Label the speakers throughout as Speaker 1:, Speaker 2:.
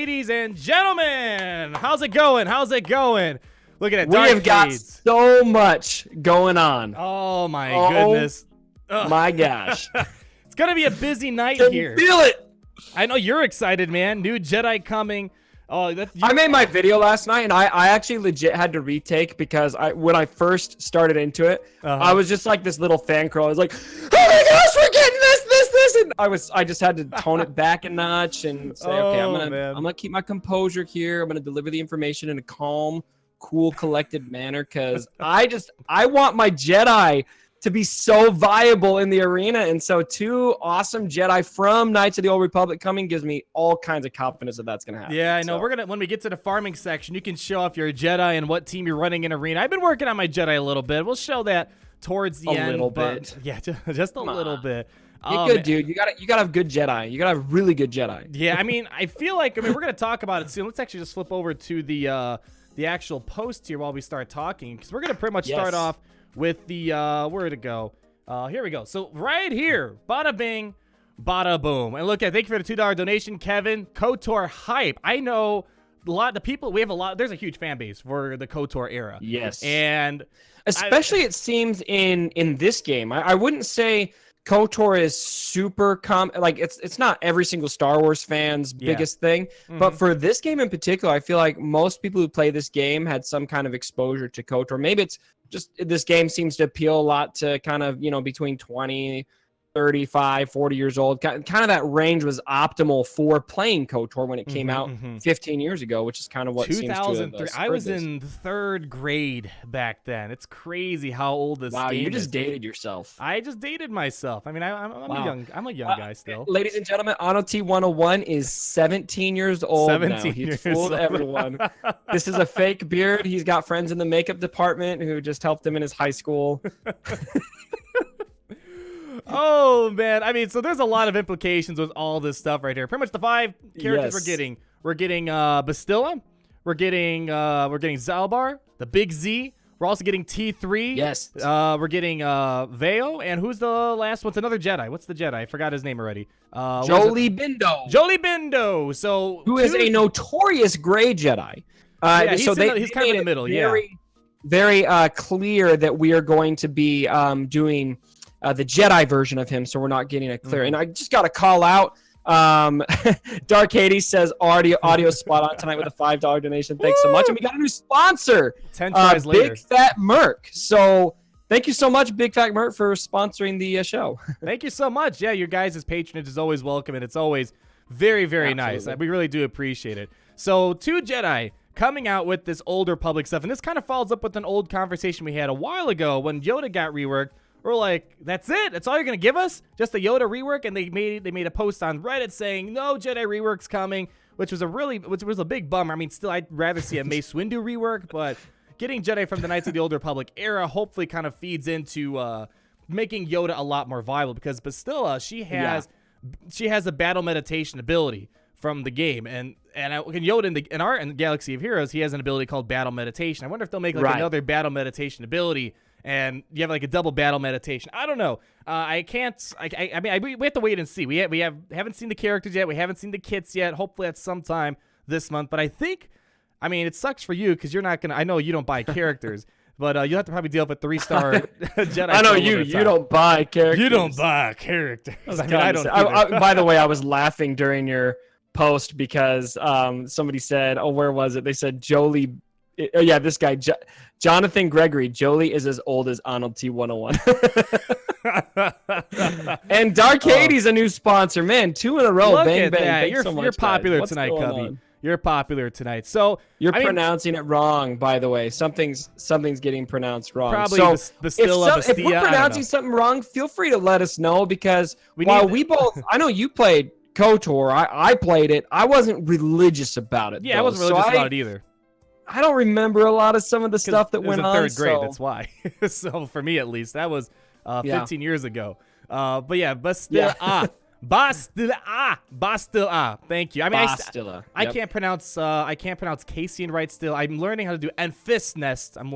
Speaker 1: ladies and gentlemen. How's it going? How's it going? Look at it.
Speaker 2: We have got so much going on.
Speaker 1: Oh, my goodness.
Speaker 2: My gosh.
Speaker 1: It's going to be a busy night here.
Speaker 2: Feel it.
Speaker 1: I know you're excited, man. New Jedi coming. Oh,
Speaker 2: I made my video last night, and I actually legit had to retake because when I first started into it, I was just like this little fan girl. I was like, oh my gosh, we're getting this, and I just had to tone it back a notch and say, okay, I'm gonna keep my composure here. I'm gonna deliver the information in a calm, cool, collected manner because I want my Jedi to be so viable in the arena. And so 2 awesome Jedi from Knights of the Old Republic coming gives me all kinds of confidence that that's going to happen.
Speaker 1: Yeah, I know. So when we get to the farming section, you can show off your Jedi and what team you're running in arena. I've been working on my Jedi a little bit. We'll show that towards the end. A little bit. Yeah, just a little bit.
Speaker 2: You're good, dude. You gotta have good Jedi. You gotta have really good Jedi.
Speaker 1: Yeah, I mean, I feel like, we're going to talk about it soon. Let's actually just flip over to the actual post here while we start talking, because we're going to pretty much start off with the, where'd it go? Here we go. So right here, bada bing, bada boom. And look at, thank you for the $2 donation, Kevin. KOTOR hype. I know there's a huge fan base for the KOTOR era.
Speaker 2: Yes.
Speaker 1: And
Speaker 2: especially it seems in this game. I wouldn't say KOTOR is super like it's not every single Star Wars fan's biggest thing, but for this game in particular, I feel like most people who play this game had some kind of exposure to KOTOR. Maybe it's just this game seems to appeal a lot to kind of, between 20, 35, 40 years old. Kind of that range was optimal for playing KOTOR when it came out 15 years ago, which is kind of what 2003.
Speaker 1: Seems to have I was in 3rd grade back then. It's crazy how old this game is. Wow,
Speaker 2: you just dated yourself.
Speaker 1: I just dated myself. I mean, I'm a young guy still.
Speaker 2: Ladies and gentlemen, Anno T101 is 17 years old
Speaker 1: 17
Speaker 2: now. He's fooled everyone. This is a fake beard. He's got friends in the makeup department who just helped him in his high school.
Speaker 1: Oh, man. I mean, so there's a lot of implications with all this stuff right here. Pretty much the 5 characters we're getting. We're getting Bastilla. We're getting Zalbar, the Big Z. We're also getting T3.
Speaker 2: Yes.
Speaker 1: We're getting Veo. And who's the last one? It's another Jedi. What's the Jedi? I forgot his name already.
Speaker 2: Jolie Bindo.
Speaker 1: Jolie Bindo. So
Speaker 2: who is a notorious gray Jedi.
Speaker 1: He's
Speaker 2: so
Speaker 1: he's kind of in the middle.
Speaker 2: Very clear that we are going to be doing the Jedi version of him, so we're not getting it clear. And I just got to call out, Dark Hades says audio spot on tonight with a $5 donation. Thanks so much. And we got a new sponsor,
Speaker 1: 10 tries later.
Speaker 2: Big Fat Merc. So thank you so much, Big Fat Merc, for sponsoring the show.
Speaker 1: Thank you so much. Yeah, your guys' patronage is always welcome, and it's always very, very nice. We really do appreciate it. So 2 Jedi coming out with this Old Republic stuff, and this kind of follows up with an old conversation we had a while ago when Yoda got reworked. We're like, that's it? That's all you're going to give us? Just a Yoda rework? And they made a post on Reddit saying, no Jedi rework's coming, which was a big bummer. I mean, still, I'd rather see a Mace Windu rework, but getting Jedi from the Knights of the Old Republic era hopefully kind of feeds into making Yoda a lot more viable, because Bastilla, she has a battle meditation ability from the game, and Yoda in Galaxy of Heroes, he has an ability called Battle Meditation. I wonder if they'll make another Battle Meditation ability, and you have like a double battle meditation. I don't know. I mean, we have to wait and see. We haven't seen the characters yet. We haven't seen the kits yet. Hopefully at some time this month. But I mean, it sucks for you because you're not gonna. I know you don't buy characters, but you'll have to probably deal with 3-star Jedi.
Speaker 2: I know you don't buy characters.
Speaker 1: You don't buy characters. I don't.
Speaker 2: By the way, I was laughing during your post because somebody said, "Oh, where was it?" They said Jolie. Yeah, this guy, Jonathan Gregory. Jolie is as old as Arnold T101. And Dark Hades, a new sponsor. Man, 2 in a row.
Speaker 1: Look
Speaker 2: bang,
Speaker 1: at
Speaker 2: bang.
Speaker 1: That.
Speaker 2: Thanks so much,
Speaker 1: you're popular
Speaker 2: guys.
Speaker 1: tonight, Cubby. You're popular tonight. So
Speaker 2: you're pronouncing it wrong, by the way. Something's getting pronounced wrong.
Speaker 1: Probably
Speaker 2: so
Speaker 1: if
Speaker 2: we're pronouncing something wrong, feel free to let us know, because we both, I know you played KOTOR. I played it. I wasn't religious about it.
Speaker 1: Yeah, I wasn't religious about it either.
Speaker 2: I don't remember a lot of some of the stuff that went on.
Speaker 1: It was in 3rd grade, that's why. So for me, at least, that was 15 years ago. But yeah, Bastilla. Bastilla. Thank you. I mean, I can't pronounce Cassian right still. I'm learning how to do Enfys Nest. I'm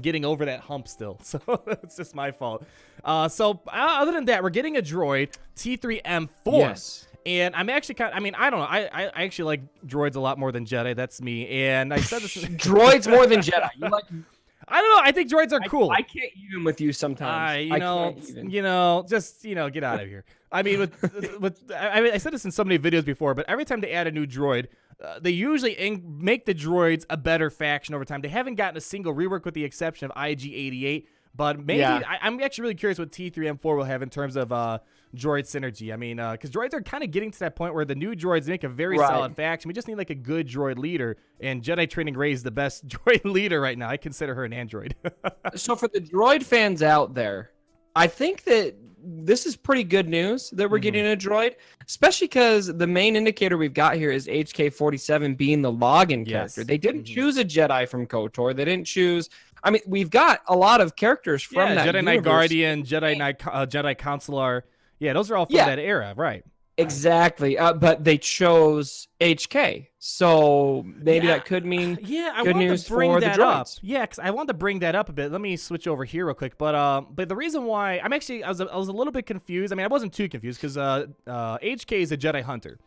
Speaker 1: getting over that hump still. So it's just my fault. So other than that, we're getting a droid, T3M4.
Speaker 2: Yes.
Speaker 1: And I'm actually I mean, I don't know. I actually like droids a lot more than Jedi. That's me. And I said this.
Speaker 2: Droids more than Jedi. You like?
Speaker 1: I don't know. I think droids are cool.
Speaker 2: I can't even with you sometimes.
Speaker 1: You know, just get out of here. I mean, I said this in so many videos before, but every time they add a new droid, they usually make the droids a better faction over time. They haven't gotten a single rework with the exception of IG-88. But maybe I'm actually really curious what T3M4 will have in terms of droid synergy. I mean, because droids are kind of getting to that point where the new droids make a very solid faction. We just need like a good droid leader, and Jedi Training Rey is the best droid leader right now. I consider her an android.
Speaker 2: So for the droid fans out there, I think that this is pretty good news that we're getting a droid, especially because the main indicator we've got here is HK-47 being the login character. They didn't choose a Jedi from KOTOR. They didn't choose... I mean, we've got a lot of characters from that
Speaker 1: Jedi Knight Guardian, Jedi Counselor. Yeah, those are all from that era, right?
Speaker 2: Exactly. But they chose HK, so maybe that could mean good news for the droids.
Speaker 1: Yeah, because I wanted to bring that up a bit. Let me switch over here real quick. But the reason why I was a little bit confused. I mean, I wasn't too confused because HK is a Jedi Hunter.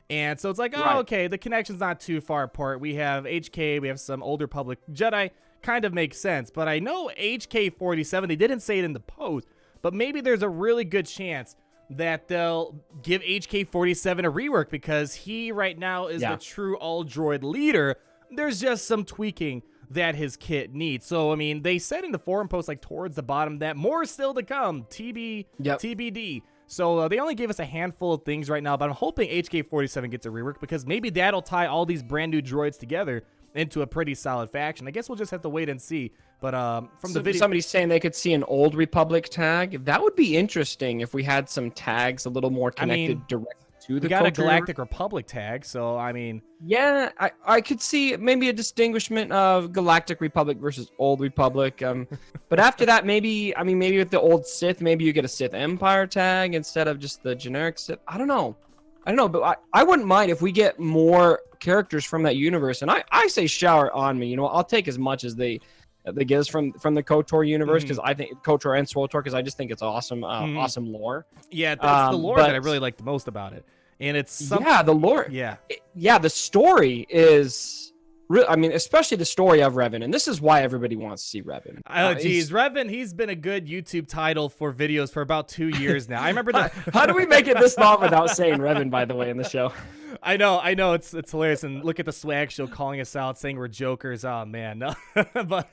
Speaker 1: And so it's like, okay, the connection's not too far apart. We have HK, we have some older Republic Jedi. Kind of makes sense, but I know HK-47, they didn't say it in the post, but maybe there's a really good chance that they'll give HK-47 a rework because he right now is the true all-droid leader. There's just some tweaking that his kit needs. So, I mean, they said in the forum post, like towards the bottom, that more is still to come, TBD. So they only gave us a handful of things right now, but I'm hoping HK-47 gets a rework because maybe that'll tie all these brand new droids together into a pretty solid faction. I guess we'll just have to wait and see. But from the video,
Speaker 2: somebody's saying they could see an old Republic tag. That would be interesting if we had some tags a little more connected directly to the.
Speaker 1: We got a Galactic Republic tag, so I mean,
Speaker 2: yeah, I could see maybe a distinguishment of Galactic Republic versus Old Republic. But after that, maybe with the old Sith, maybe you get a Sith Empire tag instead of just the generic Sith. I don't know, but I wouldn't mind if we get more characters from that universe. And I say shower on me. You know, I'll take as much as they get us from the KOTOR universe because I think KOTOR and SWTOR because I just think it's awesome, awesome lore.
Speaker 1: Yeah, that's the lore that I really like the most about it. And it's
Speaker 2: the lore. Yeah, the story is. I mean, especially the story of Revan, and this is why everybody wants to see Revan.
Speaker 1: Oh, geez, Revan, he's been a good YouTube title for videos for about 2 years now. I remember that.
Speaker 2: How do we make it this long without saying Revan, by the way, in the show?
Speaker 1: I know, it's hilarious. And look at the swag show calling us out, saying we're jokers. Oh man, no. But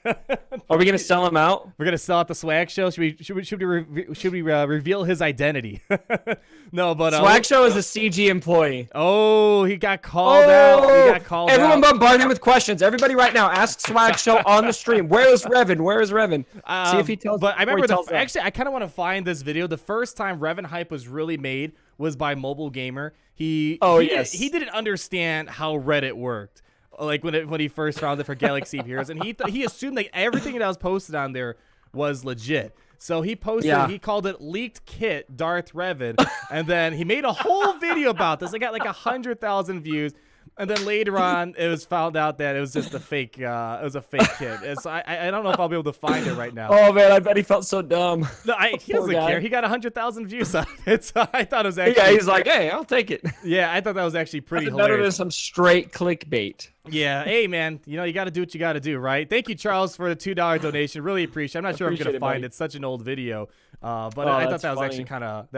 Speaker 2: are we gonna sell him out?
Speaker 1: We're gonna sell out the swag show. Should we reveal his identity? No, but
Speaker 2: swag show is a CG employee.
Speaker 1: Oh, he got called out. He got called
Speaker 2: Everyone
Speaker 1: out.
Speaker 2: bombard him with questions. Everybody right now, ask swag show on the stream. Where is Revan? Where is Revan? See if he tells.
Speaker 1: But I remember actually, I kind of want to find this video. The first time Revan hype was really made was by Mobile Gamer. He didn't understand how Reddit worked, like when he first found it for Galaxy of Heroes, and he assumed that everything that was posted on there was legit. So he posted, he called it leaked kit Darth Revan, and then he made a whole video about this. It got like 100,000 views. And then later on, it was found out that it was just a fake. It was a fake kid. And so I don't know if I'll be able to find it right now.
Speaker 2: Oh man, I bet he felt so dumb.
Speaker 1: No, he doesn't care. He got 100,000 views on it. So I thought it was actually.
Speaker 2: Yeah, he's like, hey, I'll take it.
Speaker 1: Yeah, I thought that was actually pretty
Speaker 2: That's
Speaker 1: hilarious.
Speaker 2: better than some straight clickbait.
Speaker 1: Yeah, hey man, you got to do what you got to do, right? Thank you, Charles, for the $2 donation. Really appreciate it. I'm not sure I'm gonna find it. It's such an old video, but I thought that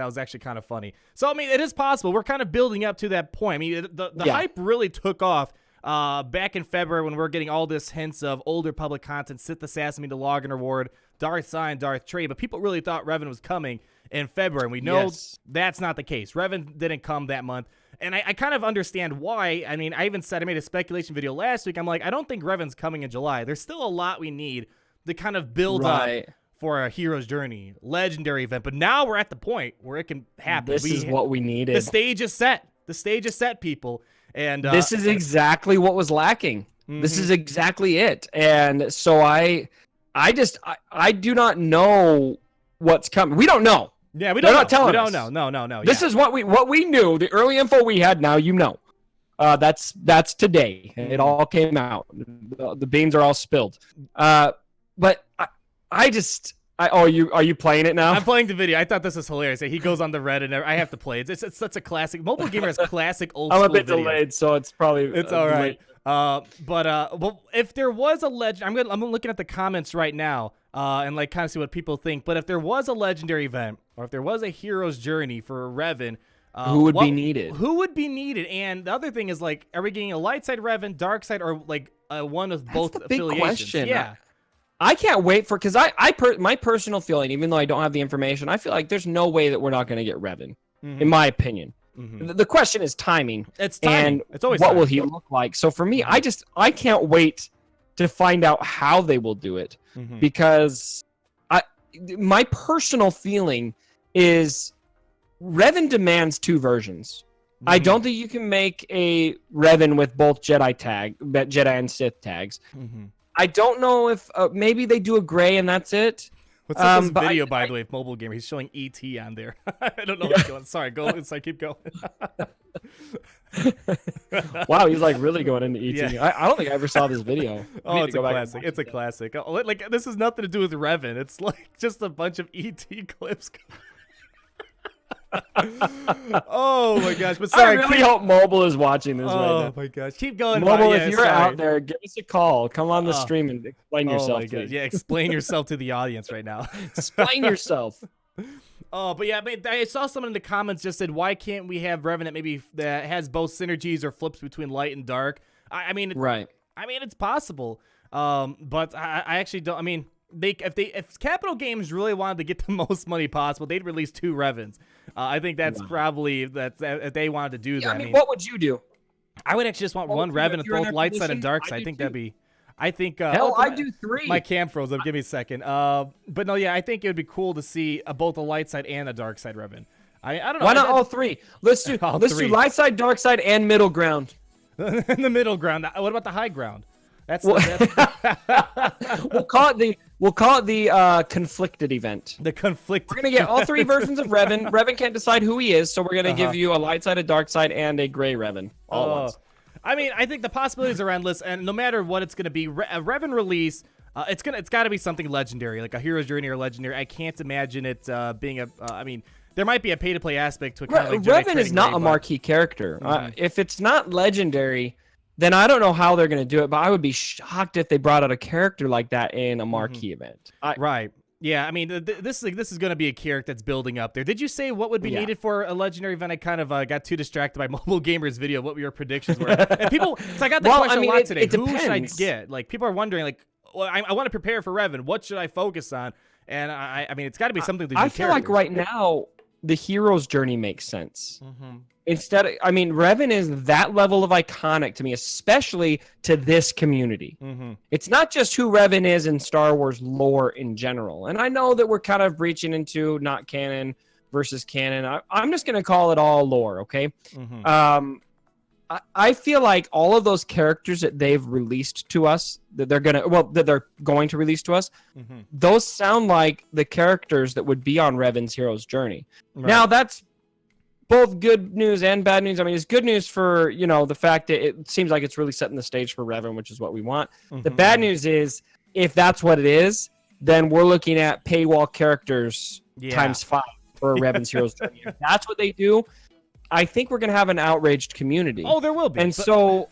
Speaker 1: was actually kind of funny. So I mean, it is possible. We're kind of building up to that point. I mean, the hype really took off back in February when we were getting all this hints of older public content, Sith Assassin, the Login Reward, Darth Sign, Darth Trade, but people really thought Revan was coming in February, and we know that's not the case. Revan didn't come that month. And I kind of understand why. I mean, I made a speculation video last week. I'm like, I don't think Revan's coming in July. There's still a lot we need to kind of build up for a hero's journey, legendary event. But now we're at the point where it can happen.
Speaker 2: This is what we needed.
Speaker 1: The stage is set. The stage is set, people. And
Speaker 2: this is exactly what was lacking. This is exactly it. And so I do not know what's coming. We don't know.
Speaker 1: Yeah, we don't know.
Speaker 2: Not telling us.
Speaker 1: We don't know. No.
Speaker 2: This is what we knew. The early info we had. Now you know. That's today. It all came out. The beans are all spilled. But I are you playing it now?
Speaker 1: I'm playing the video. I thought this was hilarious. He goes on the Reddit, and I have to play it. It's such a classic. Mobile Gamer has classic old school
Speaker 2: I'm a bit
Speaker 1: videos.
Speaker 2: delayed, so it's probably
Speaker 1: It's all right. But if there was a legend, I'm looking at the comments right now, and like kind of see what people think. But if there was a legendary event, or if there was a hero's journey for Revan,
Speaker 2: who would be needed?
Speaker 1: Who would be needed? And the other thing is, like, are we getting a light side Revan, dark side, or like one of both
Speaker 2: That's the big
Speaker 1: affiliations?
Speaker 2: question.
Speaker 1: Yeah.
Speaker 2: I can't wait for, because my personal feeling, even though I don't have the information, I feel like there's no way that we're not going to get Revan, in my opinion. The question is timing.
Speaker 1: It's timing.
Speaker 2: And
Speaker 1: it's always
Speaker 2: what
Speaker 1: timing.
Speaker 2: will he look like? So for me, I can't wait to find out how they will do it, because my personal feeling is Revan demands two versions. I don't think you can make a Revan with both Jedi and Sith tags. I don't know if maybe they do a gray and that's it.
Speaker 1: What's up this video, by the way, of Mobile Gamer? He's showing ET on there. I don't know what's going on. Sorry, go. It's like, keep going.
Speaker 2: Wow, he's like really going into ET. Yeah. I don't think I ever saw this video.
Speaker 1: Oh, it's a classic. It's a classic. Like, this has nothing to do with Revan. It's like just a bunch of ET clips. Oh my gosh! But sorry,
Speaker 2: I really hope Mobile is watching this right now.
Speaker 1: Oh my gosh! Keep going,
Speaker 2: Mobile. If you're out there, give us a call. Come on the stream and explain yourself.
Speaker 1: Please. Yeah, explain yourself to the audience right now.
Speaker 2: Explain yourself.
Speaker 1: Oh, but yeah, I saw someone in the comments just said, "Why can't we have Revan that has both synergies or flips between light and dark?" I mean,
Speaker 2: right.
Speaker 1: I mean, it's possible. But I actually don't. I mean, if Capital Games really wanted to get the most money possible, they'd release 2 Revans. I think that's probably if they wanted to do that.
Speaker 2: I mean, what would you do?
Speaker 1: I would actually just want one Revan with both light side and dark side. I think that'd be. Hell,
Speaker 2: I do 3.
Speaker 1: My cam froze up. Give me a second. But no, yeah, I think it would be cool to see both a light side and a dark side Revan. I don't know.
Speaker 2: Why not all 3? Let's do light side, dark side, and middle ground.
Speaker 1: In the middle ground. What about the high ground?
Speaker 2: We'll call it the conflicted event.
Speaker 1: The conflicted.
Speaker 2: We're gonna get all 3 versions of Revan. Revan can't decide who he is, so we're gonna give you a light side, a dark side, and a gray Revan all at once.
Speaker 1: I mean, I think the possibilities are endless, and no matter what it's gonna be, a Revan release, it's got to be something legendary, like a hero's journey or legendary. I can't imagine it being a. I mean, there might be a pay-to-play aspect to it. Kind of like
Speaker 2: Revan is not a marquee character. If it's not legendary, then I don't know how they're going to do it, but I would be shocked if they brought out a character like that in a marquee event.
Speaker 1: Right. Yeah, I mean, this is going to be a character that's building up there. Did you say what would be needed for a legendary event? I kind of got too distracted by Mobile Gamer's video, what your predictions were. And people, so I got the question a lot today. Who should I get? Like, people are wondering, like, well, I want to prepare for Revan. What should I focus on? And I mean, it's got to be something to do
Speaker 2: I feel like right now, the hero's journey makes sense. Instead, I mean, Revan is that level of iconic to me, especially to this community. It's not just who Revan is in Star Wars lore in general. And I know that we're kind of breaching into not canon versus canon. I'm just going to call it all lore, okay? I feel like all of those characters that they've released to us, that they're going to release to us, those sound like the characters that would be on Revan's hero's journey. Right. Now, that's both good news and bad news. I mean, it's good news for, the fact that it seems like it's really setting the stage for Revan, which is what we want. The bad news is, if that's what it is, then we're looking at paywall characters times 5 for Revan's hero's journey. If that's what they do, I think we're going to have an outraged community.
Speaker 1: Oh, there will be.
Speaker 2: And so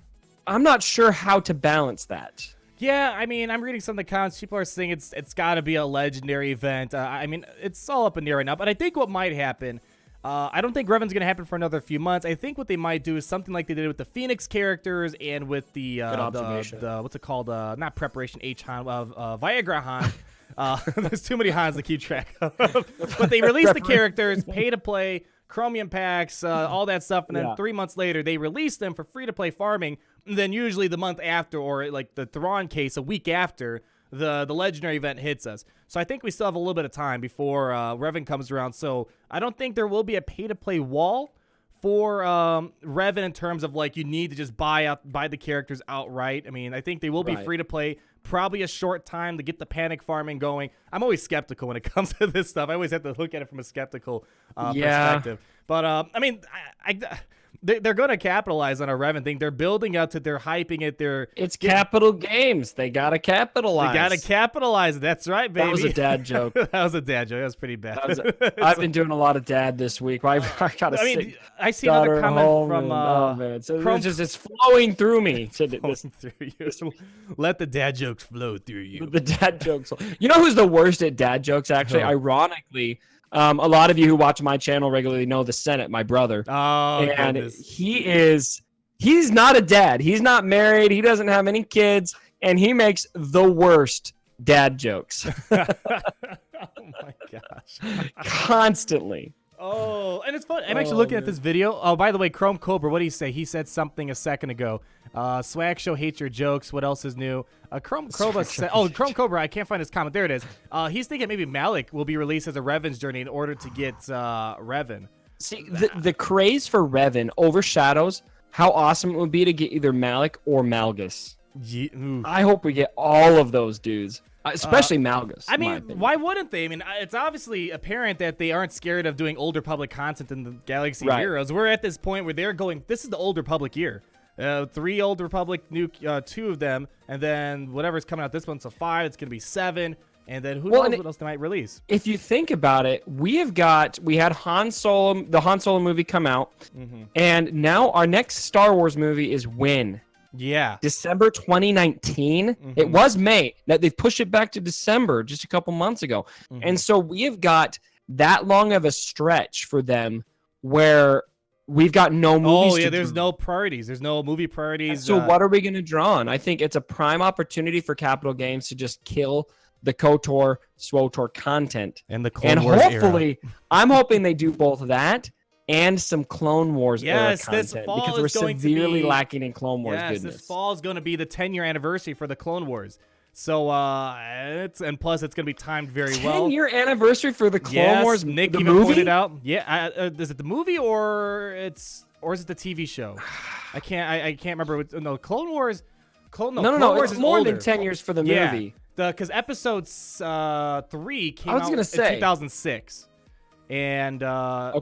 Speaker 2: I'm not sure how to balance that.
Speaker 1: Yeah, I mean, I'm reading some of the comments. People are saying it's got to be a legendary event. I mean, it's all up in the air right now. But I think what might happen, I don't think Revan's going to happen for another few months. I think what they might do is something like they did with the Phoenix characters and with the what's it called? Not Preparation H Han, Viagra Han. There's too many Hans to keep track of. But they released the characters, pay to play, Chromium packs, all that stuff, and then 3 months later they release them for free-to-play farming. And then usually the month after, or like the Thrawn case, a week after, the legendary event hits us. So I think we still have a little bit of time before Revan comes around. So I don't think there will be a pay-to-play wall for Revan in terms of like you need to just buy the characters outright. I mean, I think they will be free-to-play. Probably a short time to get the panic farming going. I'm always skeptical when it comes to this stuff. I always have to look at it from a skeptical perspective. But I mean, they're going to capitalize on a Revan thing. They're building up to, they're hyping it.
Speaker 2: It's Capital Games. They got to capitalize.
Speaker 1: They got to capitalize. That's right, baby.
Speaker 2: That was a dad joke.
Speaker 1: That was a dad joke. That was pretty bad.
Speaker 2: I've been doing a lot of dad this week. I
Speaker 1: I see another comment from
Speaker 2: oh man, so
Speaker 1: Chrome,
Speaker 2: it's flowing through me.
Speaker 1: Flowing through you. Let the dad jokes flow through you.
Speaker 2: The dad jokes. You know who's the worst at dad jokes? Actually, ironically, a lot of you who watch my channel regularly know the Senate, my brother.
Speaker 1: Oh,
Speaker 2: and
Speaker 1: goodness.
Speaker 2: He's not a dad. He's not married. He doesn't have any kids, and he makes the worst dad jokes.
Speaker 1: Oh my gosh.
Speaker 2: Constantly.
Speaker 1: Oh, and it's fun. I'm actually looking at this video. Oh, by the way, Chrome Cobra, what did he say? He said something a second ago. Swag Show hates your jokes. What else is new? Chrome Cobra said, Chrome Cobra, I can't find his comment. There it is. He's thinking maybe Malik will be released as a Revan's journey in order to get Revan.
Speaker 2: See, the craze for Revan overshadows how awesome it would be to get either Malik or Malgus. I hope we get all of those dudes. Especially Malgus.
Speaker 1: I mean, why wouldn't they? I mean, it's obviously apparent that they aren't scared of doing Old Republic content in the Galaxy Heroes. We're at this point where they're going, this is the Old Republic year. 3 Old Republic, 2 of them, and then whatever's coming out this month, so 5, it's going to be 7, and then who knows what else they might release.
Speaker 2: If you think about it, we had the Han Solo movie come out, and now our next Star Wars movie is when?
Speaker 1: Yeah.
Speaker 2: December 2019. It was May. That they've pushed it back to December just a couple months ago. And so we have got that long of a stretch for them where we've got no movies.
Speaker 1: Oh, yeah, there's no priorities. There's no movie priorities.
Speaker 2: And so what are we going to draw on? I think it's a prime opportunity for Capital Games to just kill the KOTOR, SWOTOR content.
Speaker 1: And the Clone Wars
Speaker 2: hopefully, era. I'm hoping they do both that and some Clone Wars era content,
Speaker 1: this fall
Speaker 2: because we're severely lacking in Clone Wars goodness.
Speaker 1: This fall is going to be the 10-year anniversary for the Clone Wars. So, and plus it's going to be timed very well.
Speaker 2: 10-year anniversary for the Clone Wars
Speaker 1: Nick
Speaker 2: the
Speaker 1: even
Speaker 2: movie?
Speaker 1: pointed out. Yeah, is it the movie or is it the TV show? I can't remember. No, Clone Wars. Clone Wars
Speaker 2: it's
Speaker 1: is
Speaker 2: more
Speaker 1: older.
Speaker 2: than 10 years for the movie.
Speaker 1: Because episode 3 came out in 2006. And about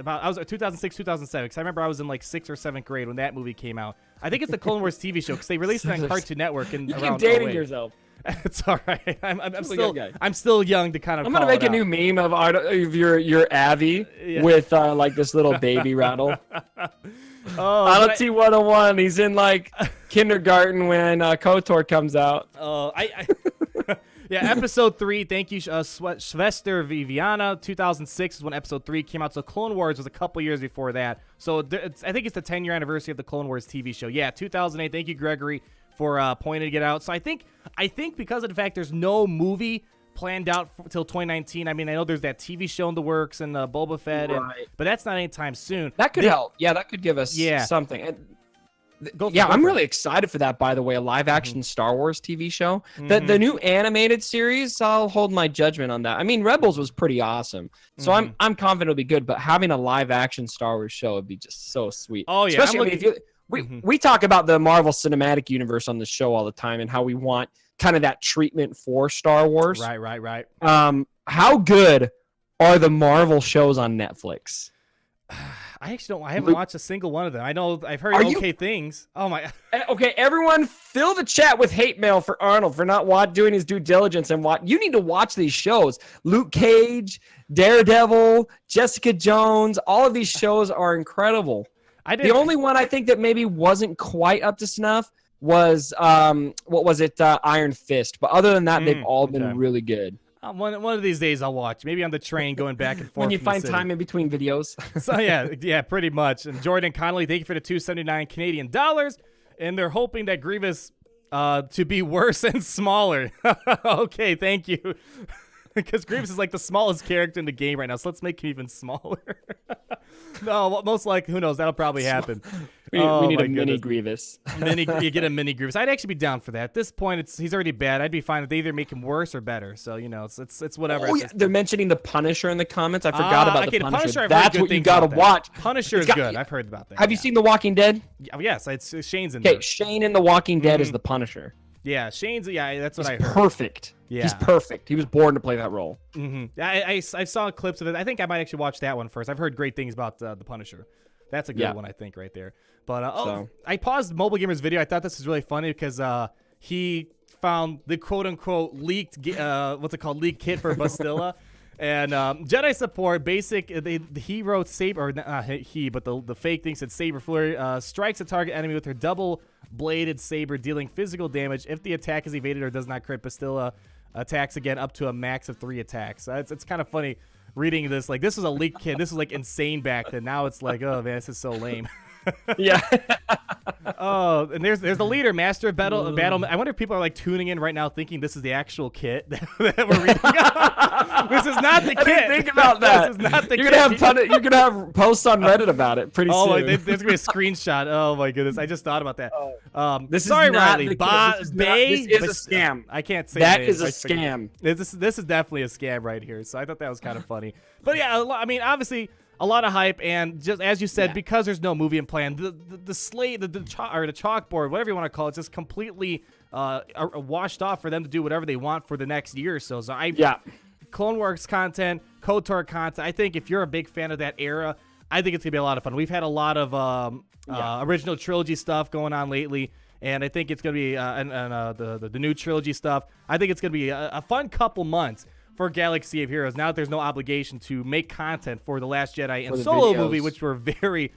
Speaker 1: I was 2006, 2007. Because I remember I was in like 6th or 7th grade when that movie came out. I think it's the Clone Wars TV show because they released it on Cartoon Network. And
Speaker 2: you keep dating yourself.
Speaker 1: It's all right. I'm still young to kind of.
Speaker 2: I'm gonna make a new meme of your Avi with like this little baby rattle. Odyssey 101. He's in like kindergarten when KOTOR comes out.
Speaker 1: Yeah, episode 3. Thank you, Svester Viviana. 2006 is when episode 3 came out. So Clone Wars was a couple years before that. So I think it's the 10-year anniversary of the Clone Wars TV show. Yeah, 2008. Thank you, Gregory, for pointing it out. So I think because of the fact there's no movie planned out until 2019. I mean, I know there's that TV show in the works and Boba Fett, but that's not anytime soon.
Speaker 2: That could help. Yeah, that could give us something. And I'm really excited for that, by the way, a live-action Star Wars TV show. The new animated series, I'll hold my judgment on that. I mean, Rebels was pretty awesome, so I'm confident it'll be good, but having a live-action Star Wars show would be just so sweet.
Speaker 1: Oh, yeah.
Speaker 2: Especially we talk about the Marvel Cinematic Universe on the show all the time and how we want kind of that treatment for Star Wars.
Speaker 1: Right.
Speaker 2: How good are the Marvel shows on Netflix?
Speaker 1: I haven't watched a single one of them. I know I've heard okay things. Oh my.
Speaker 2: Okay, everyone, fill the chat with hate mail for Arnold for not doing his due diligence and you need to watch these shows. Luke Cage, Daredevil, Jessica Jones. All of these shows are incredible. The only one I think that maybe wasn't quite up to snuff was Iron Fist. But other than that, they've all been really good.
Speaker 1: One of these days I'll watch. Maybe on the train going back and forth.
Speaker 2: When you find time in between videos.
Speaker 1: So yeah, pretty much. And Jordan Connolly, thank you for the $2.79 Canadian dollars. And they're hoping that Grievous to be worse and smaller. Okay, thank you. Because Grievous is like the smallest character in the game right now, so let's make him even smaller. No, most likely, who knows? That'll probably happen.
Speaker 2: We need a mini Grievous.
Speaker 1: You get a mini Grievous. I'd actually be down for that. At this point, he's already bad. I'd be fine if they either make him worse or better. So it's whatever.
Speaker 2: Oh, yeah. They're mentioning the Punisher in the comments. I forgot about the Punisher.
Speaker 1: That's
Speaker 2: what you gotta watch.
Speaker 1: Punisher is good. I've heard about that.
Speaker 2: Have you seen The Walking Dead?
Speaker 1: Yes, it's Shane's in there.
Speaker 2: Okay, Shane in The Walking Dead is the Punisher.
Speaker 1: Yeah, Shane's. Yeah, that's what I heard.
Speaker 2: Perfect.
Speaker 1: Yeah.
Speaker 2: He's perfect. He was born to play that role.
Speaker 1: I saw clips of it. I think I might actually watch that one first. I've heard great things about the Punisher. That's a good one, I think, right there. But I paused Mobile Gamer's video. I thought this was really funny because he found the quote-unquote leaked leaked kit for Bastilla. And Jedi support basic. He wrote saber, or not he, but the fake thing said saber flurry strikes a target enemy with her double-bladed saber, dealing physical damage. If the attack is evaded or does not crit, Bastilla attacks again up to a max of 3 attacks. It's kind of funny reading this. Like, this was a leaked kit. This was like insane back then. Now it's like, oh man, this is so lame.
Speaker 2: Yeah.
Speaker 1: Oh, and there's the leader, Master of Battle. I wonder if people are like tuning in right now, thinking this is the actual kit that we're reading. This is not the kit.
Speaker 2: I didn't think about that.
Speaker 1: This is not the
Speaker 2: you're
Speaker 1: kit.
Speaker 2: You're gonna have posts on Reddit about it pretty soon.
Speaker 1: Oh, there's gonna be a screenshot. Oh my goodness, I just thought about that.
Speaker 2: Sorry,
Speaker 1: is not
Speaker 2: Riley.
Speaker 1: This is
Speaker 2: a scam.
Speaker 1: I can't say
Speaker 2: that
Speaker 1: names.
Speaker 2: is a scam.
Speaker 1: This is definitely a scam right here. So I thought that was kind of funny. But yeah, I mean, obviously, a lot of hype, and just as you said, because there's no movie in plan, the slate, the chalkboard, whatever you want to call it, just completely washed off for them to do whatever they want for the next year or so. Clone Wars content, KOTOR content. I think if you're a big fan of that era, I think it's gonna be a lot of fun. We've had a lot of original trilogy stuff going on lately, and I think it's gonna be the new trilogy stuff. I think it's gonna be a fun couple months for Galaxy of Heroes, now that there's no obligation to make content for The Last Jedi and Solo movie, which were very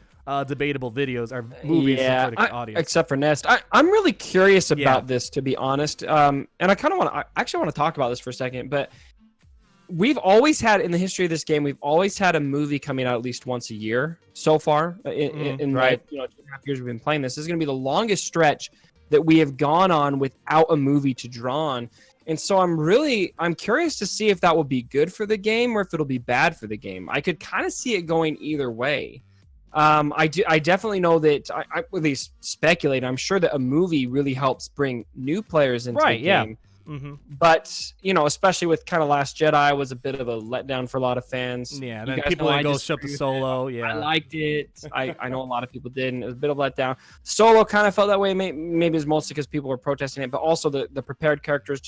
Speaker 1: debatable videos, or movies for the audience.
Speaker 2: Except for Nest. I'm really curious about this, to be honest. And I kind of want to talk about this for a second, but we've always had, in the history of this game, we've always had a movie coming out at least once a year so far. In
Speaker 1: right.
Speaker 2: the 2.5 years we've been playing this is going to be the longest stretch that we have gone on without a movie to draw on. And so I'm curious to see if that will be good for the game or if it'll be bad for the game. I could kind of see it going either way. I definitely know that I at least speculate. I'm sure that a movie really helps bring new players into the game.
Speaker 1: Mm-hmm.
Speaker 2: But, especially with kind of Last Jedi was a bit of a letdown for a lot of fans.
Speaker 1: Yeah, then people didn't go show up to Solo. Yeah,
Speaker 2: I liked it. I know a lot of people didn't. It was a bit of a letdown. Solo kind of felt that way. Maybe it's mostly because people were protesting it, but also the prepared characters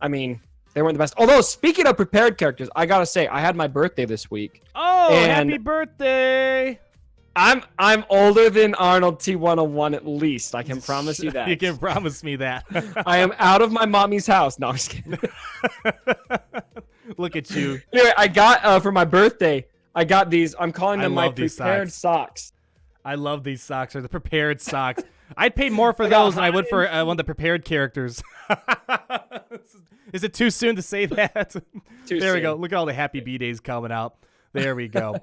Speaker 2: they weren't the best. Although, speaking of prepared characters, I gotta say, I had my birthday this week.
Speaker 1: Oh, happy birthday!
Speaker 2: I'm older than Arnold T101 at least. I can promise you that.
Speaker 1: You can promise me that.
Speaker 2: I am out of my mommy's house. No, I'm just kidding.
Speaker 1: Look at you.
Speaker 2: Anyway, I got for my birthday. I got these. I'm calling them my prepared socks.
Speaker 1: I love these socks, or the prepared socks. I'd pay more for those than I would for one of the prepared characters. Is it too soon to say that? There we go. Look at all the happy B-days coming out. There we go.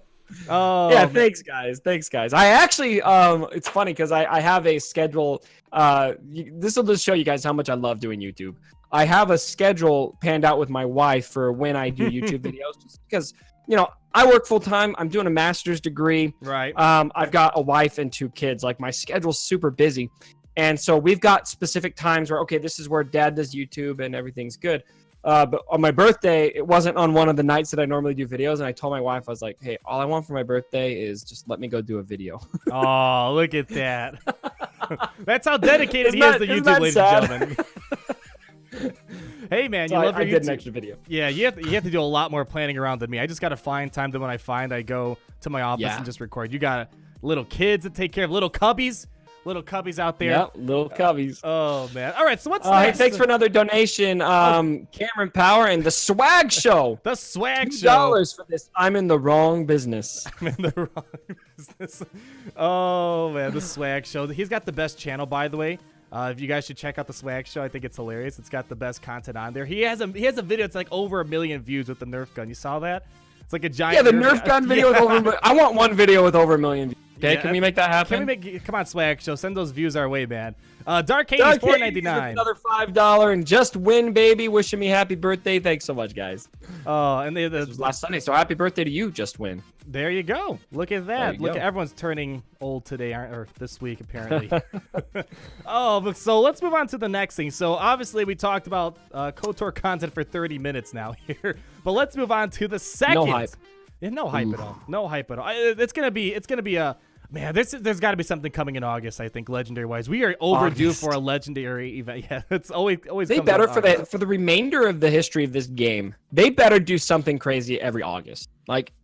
Speaker 1: Oh
Speaker 2: yeah, thanks guys. I actually it's funny because I have a schedule. This will just show you guys how much I love doing YouTube. I have a schedule panned out with my wife for when I do YouTube videos, just because I work full time. I'm doing a master's degree.
Speaker 1: Right.
Speaker 2: I've got a wife and 2 kids. Like, my schedule's super busy, and so we've got specific times where, okay, this is where Dad does YouTube and everything's good. But on my birthday, it wasn't on one of the nights that I normally do videos, and I told my wife, I was like, hey, all I want for my birthday is just let me go do a video.
Speaker 1: Oh, look at that. That's how dedicated he is to YouTube, ladies and gentlemen. Hey, man, you love your YouTube. I
Speaker 2: did an extra video.
Speaker 1: Yeah, you have to do a lot more planning around than me. I just got to find time. Then when I find, I go to my office and just record. You got little kids to take care of, little cubbies out there.
Speaker 2: Yep, little cubbies.
Speaker 1: Oh, man. All right, so what's
Speaker 2: Hey,
Speaker 1: next?
Speaker 2: thanks for another donation, Cameron Power, and the Swag Show.
Speaker 1: The Swag Show.
Speaker 2: $2 for this. I'm in the wrong business.
Speaker 1: I'm in the wrong business. Oh, man, the Swag Show. He's got the best channel, by the way. If you guys should check out the Swag Show, I think it's hilarious. It's got the best content on there. He has a video. It's like over 1 million views with the Nerf gun. You saw that? It's like a giant.
Speaker 2: Yeah, the Nerf gun video with over. I want one video with over 1 million views. Okay, can we make that happen?
Speaker 1: Come on, Swag Show, send those views our way, man. Dark Hades $4.99.
Speaker 2: Another $5 and just win, baby. Wishing me happy birthday. Thanks so much, guys.
Speaker 1: Oh, and
Speaker 2: this was last Sunday, so happy birthday to you, Just Win.
Speaker 1: There you go. Look at that. Look, everyone's turning old today, or this week apparently. Oh, so let's move on to the next thing. So obviously we talked about KOTOR content for 30 minutes now here, but let's move on to the second.
Speaker 2: No hype.
Speaker 1: Yeah, no hype at all. No hype at all. It's gonna be a. Man, there's got to be something coming in August. I think legendary-wise, we are overdue for a legendary event. Yeah, it's always.
Speaker 2: They better for the remainder of the history of this game. They better do something crazy every August. Like,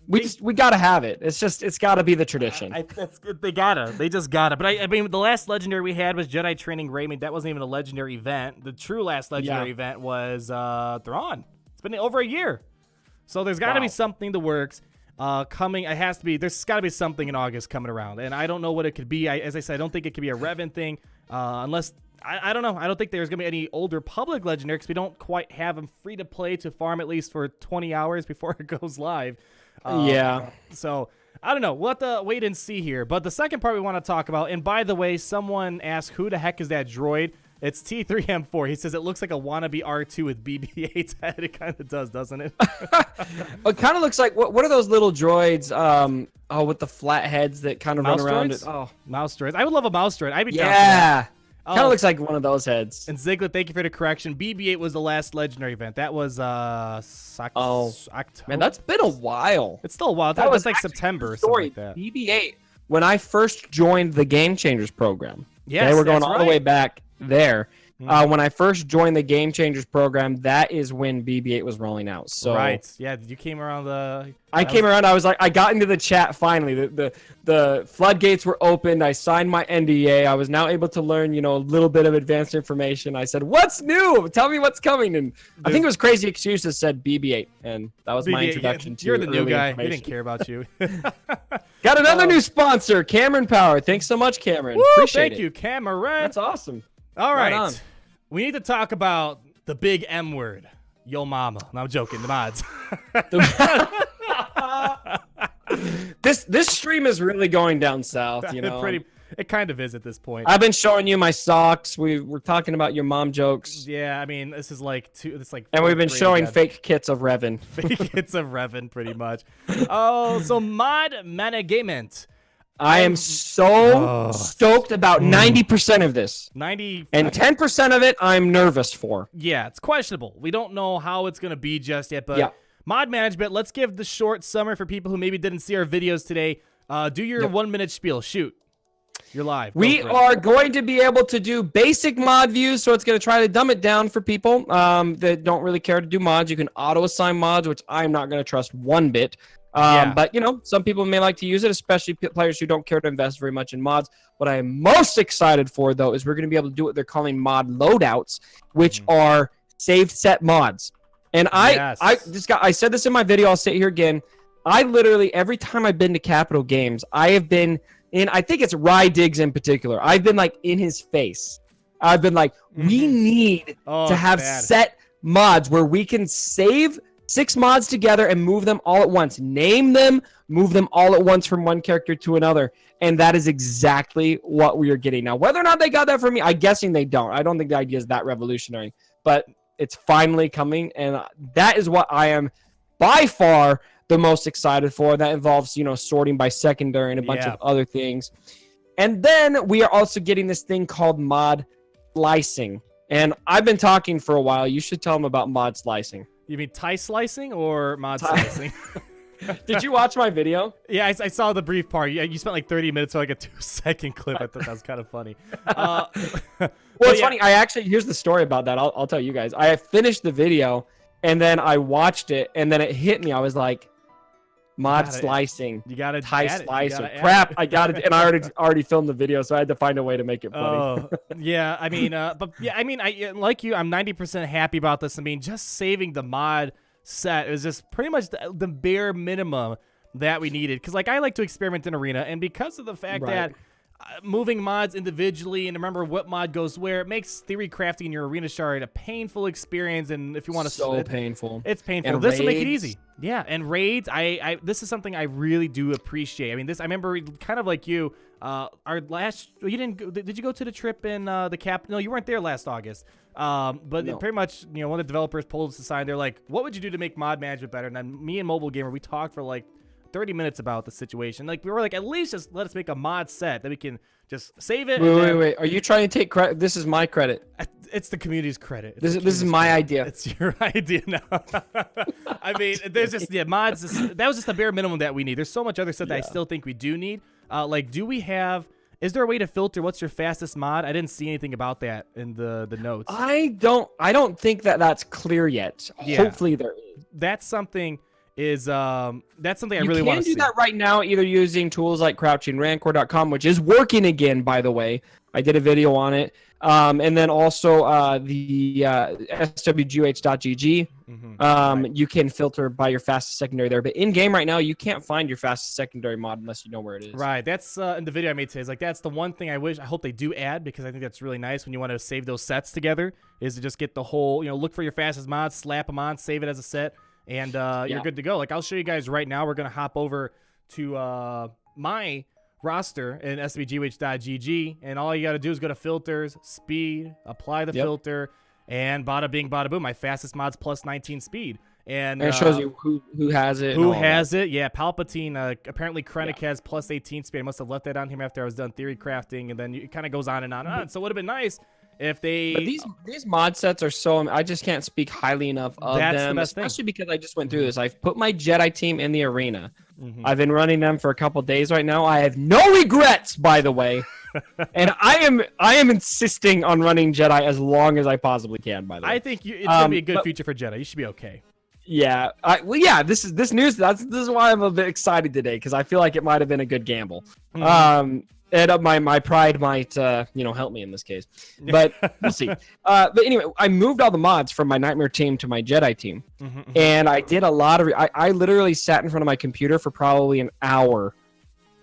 Speaker 2: We gotta have it. It's gotta be the tradition.
Speaker 1: They just gotta. But I mean, the last legendary we had was Jedi training Raymond. That wasn't even a legendary event. The true last legendary event was Thrawn. It's been over a year, so there's got to be something in the works coming. It has to be. There's got to be something in August coming around, and I don't know what it could be. As I said, I don't think it could be a Revan thing, unless. I don't know. I don't think there's going to be any older public legendary because we don't quite have them free to play to farm at least for 20 hours before it goes live. So I don't know. We'll have to wait and see here. But the second part we want to talk about, and by the way, someone asked, who the heck is that droid? It's T3M4. He says it looks like a wannabe R2 with BB-8's head. It kind of does, doesn't it?
Speaker 2: It kind of looks like, what are those little droids with the flat heads that kind of run around it? Oh,
Speaker 1: mouse droids. I would love a mouse droid. I'd be down for
Speaker 2: that. Kind of looks like one of those heads.
Speaker 1: And Ziggler, thank you for the correction. BB-8 was the last legendary event. That was October.
Speaker 2: Man, that's been a while.
Speaker 1: It's still a while. That was like September or something like that.
Speaker 2: BB-8, when I first joined the Game Changers program.
Speaker 1: Yes,
Speaker 2: they were going all the way back there. When I first joined the Game Changers program, that is when BB-8 was rolling out. So
Speaker 1: right, yeah, you came around the.
Speaker 2: I came around. I was like, I got into the chat finally. The floodgates were opened. I signed my NDA. I was now able to learn, a little bit of advanced information. I said, "What's new? Tell me what's coming." And I think it was Crazy Excuses said BB-8, and that was my introduction to.
Speaker 1: You're the new guy. We didn't care about you.
Speaker 2: Got another new sponsor, Cameron Power. Thanks so much, Cameron.
Speaker 1: Woo,
Speaker 2: Appreciate
Speaker 1: thank you, Cameron.
Speaker 2: That's awesome.
Speaker 1: All right. We need to talk about the big M word. Yo mama. No, I'm joking. The mods.
Speaker 2: This stream is really going down south,
Speaker 1: It kind of is at this point.
Speaker 2: I've been showing you my socks. We're talking about your mom jokes.
Speaker 1: Yeah, I mean, this is like
Speaker 2: and we've been showing fake kits of Revan.
Speaker 1: Fake kits of Revan, pretty much. Oh, so mod management.
Speaker 2: I am so stoked about 90% of this.
Speaker 1: 90
Speaker 2: and 10% of it I'm nervous for.
Speaker 1: Yeah, it's questionable. We don't know how it's going to be just yet, but mod management, let's give the short summary for people who maybe didn't see our videos today. Do your 1 minute spiel. Shoot. You're live.
Speaker 2: We are going to be able to do basic mod views, so it's going to try to dumb it down for people that don't really care to do mods. You can auto-assign mods, which I'm not going to trust one bit. But, some people may like to use it, especially players who don't care to invest very much in mods. What I am most excited for, though, is we're going to be able to do what they're calling mod loadouts, which are saved set mods. And I said this in my video. I'll say it here again. I literally, every time I've been to Capital Games, I have been in, I think it's Rye Diggs in particular. I've been like in his face. I've been like, we need to have set mods where we can save 6 mods together and move them all at once. Name them, move them all at once from one character to another. And that is exactly what we are getting. Now, whether or not they got that from me, I'm guessing they don't. I don't think the idea is that revolutionary. But it's finally coming. And that is what I am by far the most excited for. That involves, sorting by secondary and a bunch of other things. And then we are also getting this thing called mod slicing. And I've been talking for a while. You should tell them about mod slicing.
Speaker 1: You mean tie slicing or mod slicing?
Speaker 2: Did you watch my video?
Speaker 1: Yeah, I saw the brief part. You spent like 30 minutes for like a 2-second clip. I thought that was kind of funny.
Speaker 2: Well, it's funny. Here's the story about that. I'll tell you guys. I finished the video, and then I watched it, and then it hit me. I was like, mod slicing.
Speaker 1: You got to
Speaker 2: tie slicer. Crap, I got it. And I already filmed the video, so I had to find a way to make it funny.
Speaker 1: Yeah, I mean, I like you, I'm 90% happy about this. I mean, just saving the mod set is just pretty much the bare minimum that we needed. Because, I like to experiment in Arena, and because of the fact that moving mods individually and remember what mod goes where, it makes theory crafting in your Arena shard a painful experience. And if you want to,
Speaker 2: painful.
Speaker 1: It's painful.
Speaker 2: And
Speaker 1: this will make it easy. Yeah, and raids, this is something I really do appreciate. I mean, I remember kind of like you, our last, did you go to the trip in the cap? No, you weren't there last August. But pretty much, one of the developers pulled us aside. They're like, what would you do to make mod management better? And then me and Mobile Gamer, we talked for like 30 minutes about the situation. Like, we were like, at least just let us make a mod set that we can just save it.
Speaker 2: Wait. Are you trying to take credit? This is my credit.
Speaker 1: It's the community's credit.
Speaker 2: This is my idea.
Speaker 1: It's your idea now. I mean, there's just, mods. That was just the bare minimum that we need. There's so much other stuff that I still think we do need. Is there a way to filter what's your fastest mod? I didn't see anything about that in the notes.
Speaker 2: I don't think that's clear yet. Yeah. Hopefully there is.
Speaker 1: That's something. is that's something I really want to see.
Speaker 2: You can do that right now, either using tools like crouchingrancor.com, which is working again, by the way. I did a video on it. And then also the swgh.gg.
Speaker 1: Right.
Speaker 2: You can filter by your fastest secondary there. But in-game right now, you can't find your fastest secondary mod unless you know where it is.
Speaker 1: Right. That's in the video I made today. Is like that's the one thing I hope they do add, because I think that's really nice when you want to save those sets together, is to just get the whole, look for your fastest mods, slap them on, save it as a set, and you're good to go. Like, I'll show you guys right now. We're going to hop over to my roster in svgh.gg, and all you got to do is go to filters, speed, apply the filter, and bada bing, bada boom. My fastest mod's plus 19 speed. And
Speaker 2: it shows you who has it.
Speaker 1: Who has it? Yeah, Palpatine. Apparently, Krennic has plus 18 speed. I must have left that on him after I was done theory crafting, and then it kind of goes on and on and on. So it would have been nice if they.
Speaker 2: But these mod sets are so. I just can't speak highly enough of them, especially because I just went through this. I've put my Jedi team in the arena. I've been running them for a couple days right now. I have no regrets, by the way. And I am insisting on running Jedi as long as I possibly can, by the way.
Speaker 1: I think it's going to be a good future for Jedi. You should be okay.
Speaker 2: Yeah. This news. This is why I'm a bit excited today, because I feel like it might have been a good gamble. And my pride might, help me in this case. But we'll see. But anyway, I moved all the mods from my Nightmare team to my Jedi team. And I did a lot of... I literally sat in front of my computer for probably an hour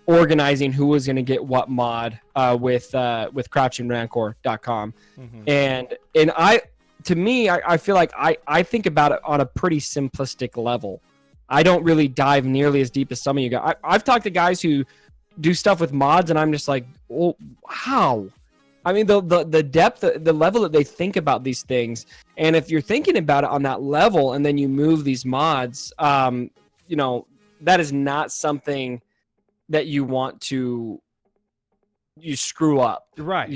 Speaker 2: organizing who was going to get what mod with crouchingrancor.com. And to me, I feel like I think about it on a pretty simplistic level. I don't really dive nearly as deep as some of you guys. I've talked to guys who do stuff with mods, and I'm just like, well, how? I mean, the depth, the level that they think about these things, and if you're thinking about it on that level, and then you move these mods, that is not something that you want to screw up,
Speaker 1: right?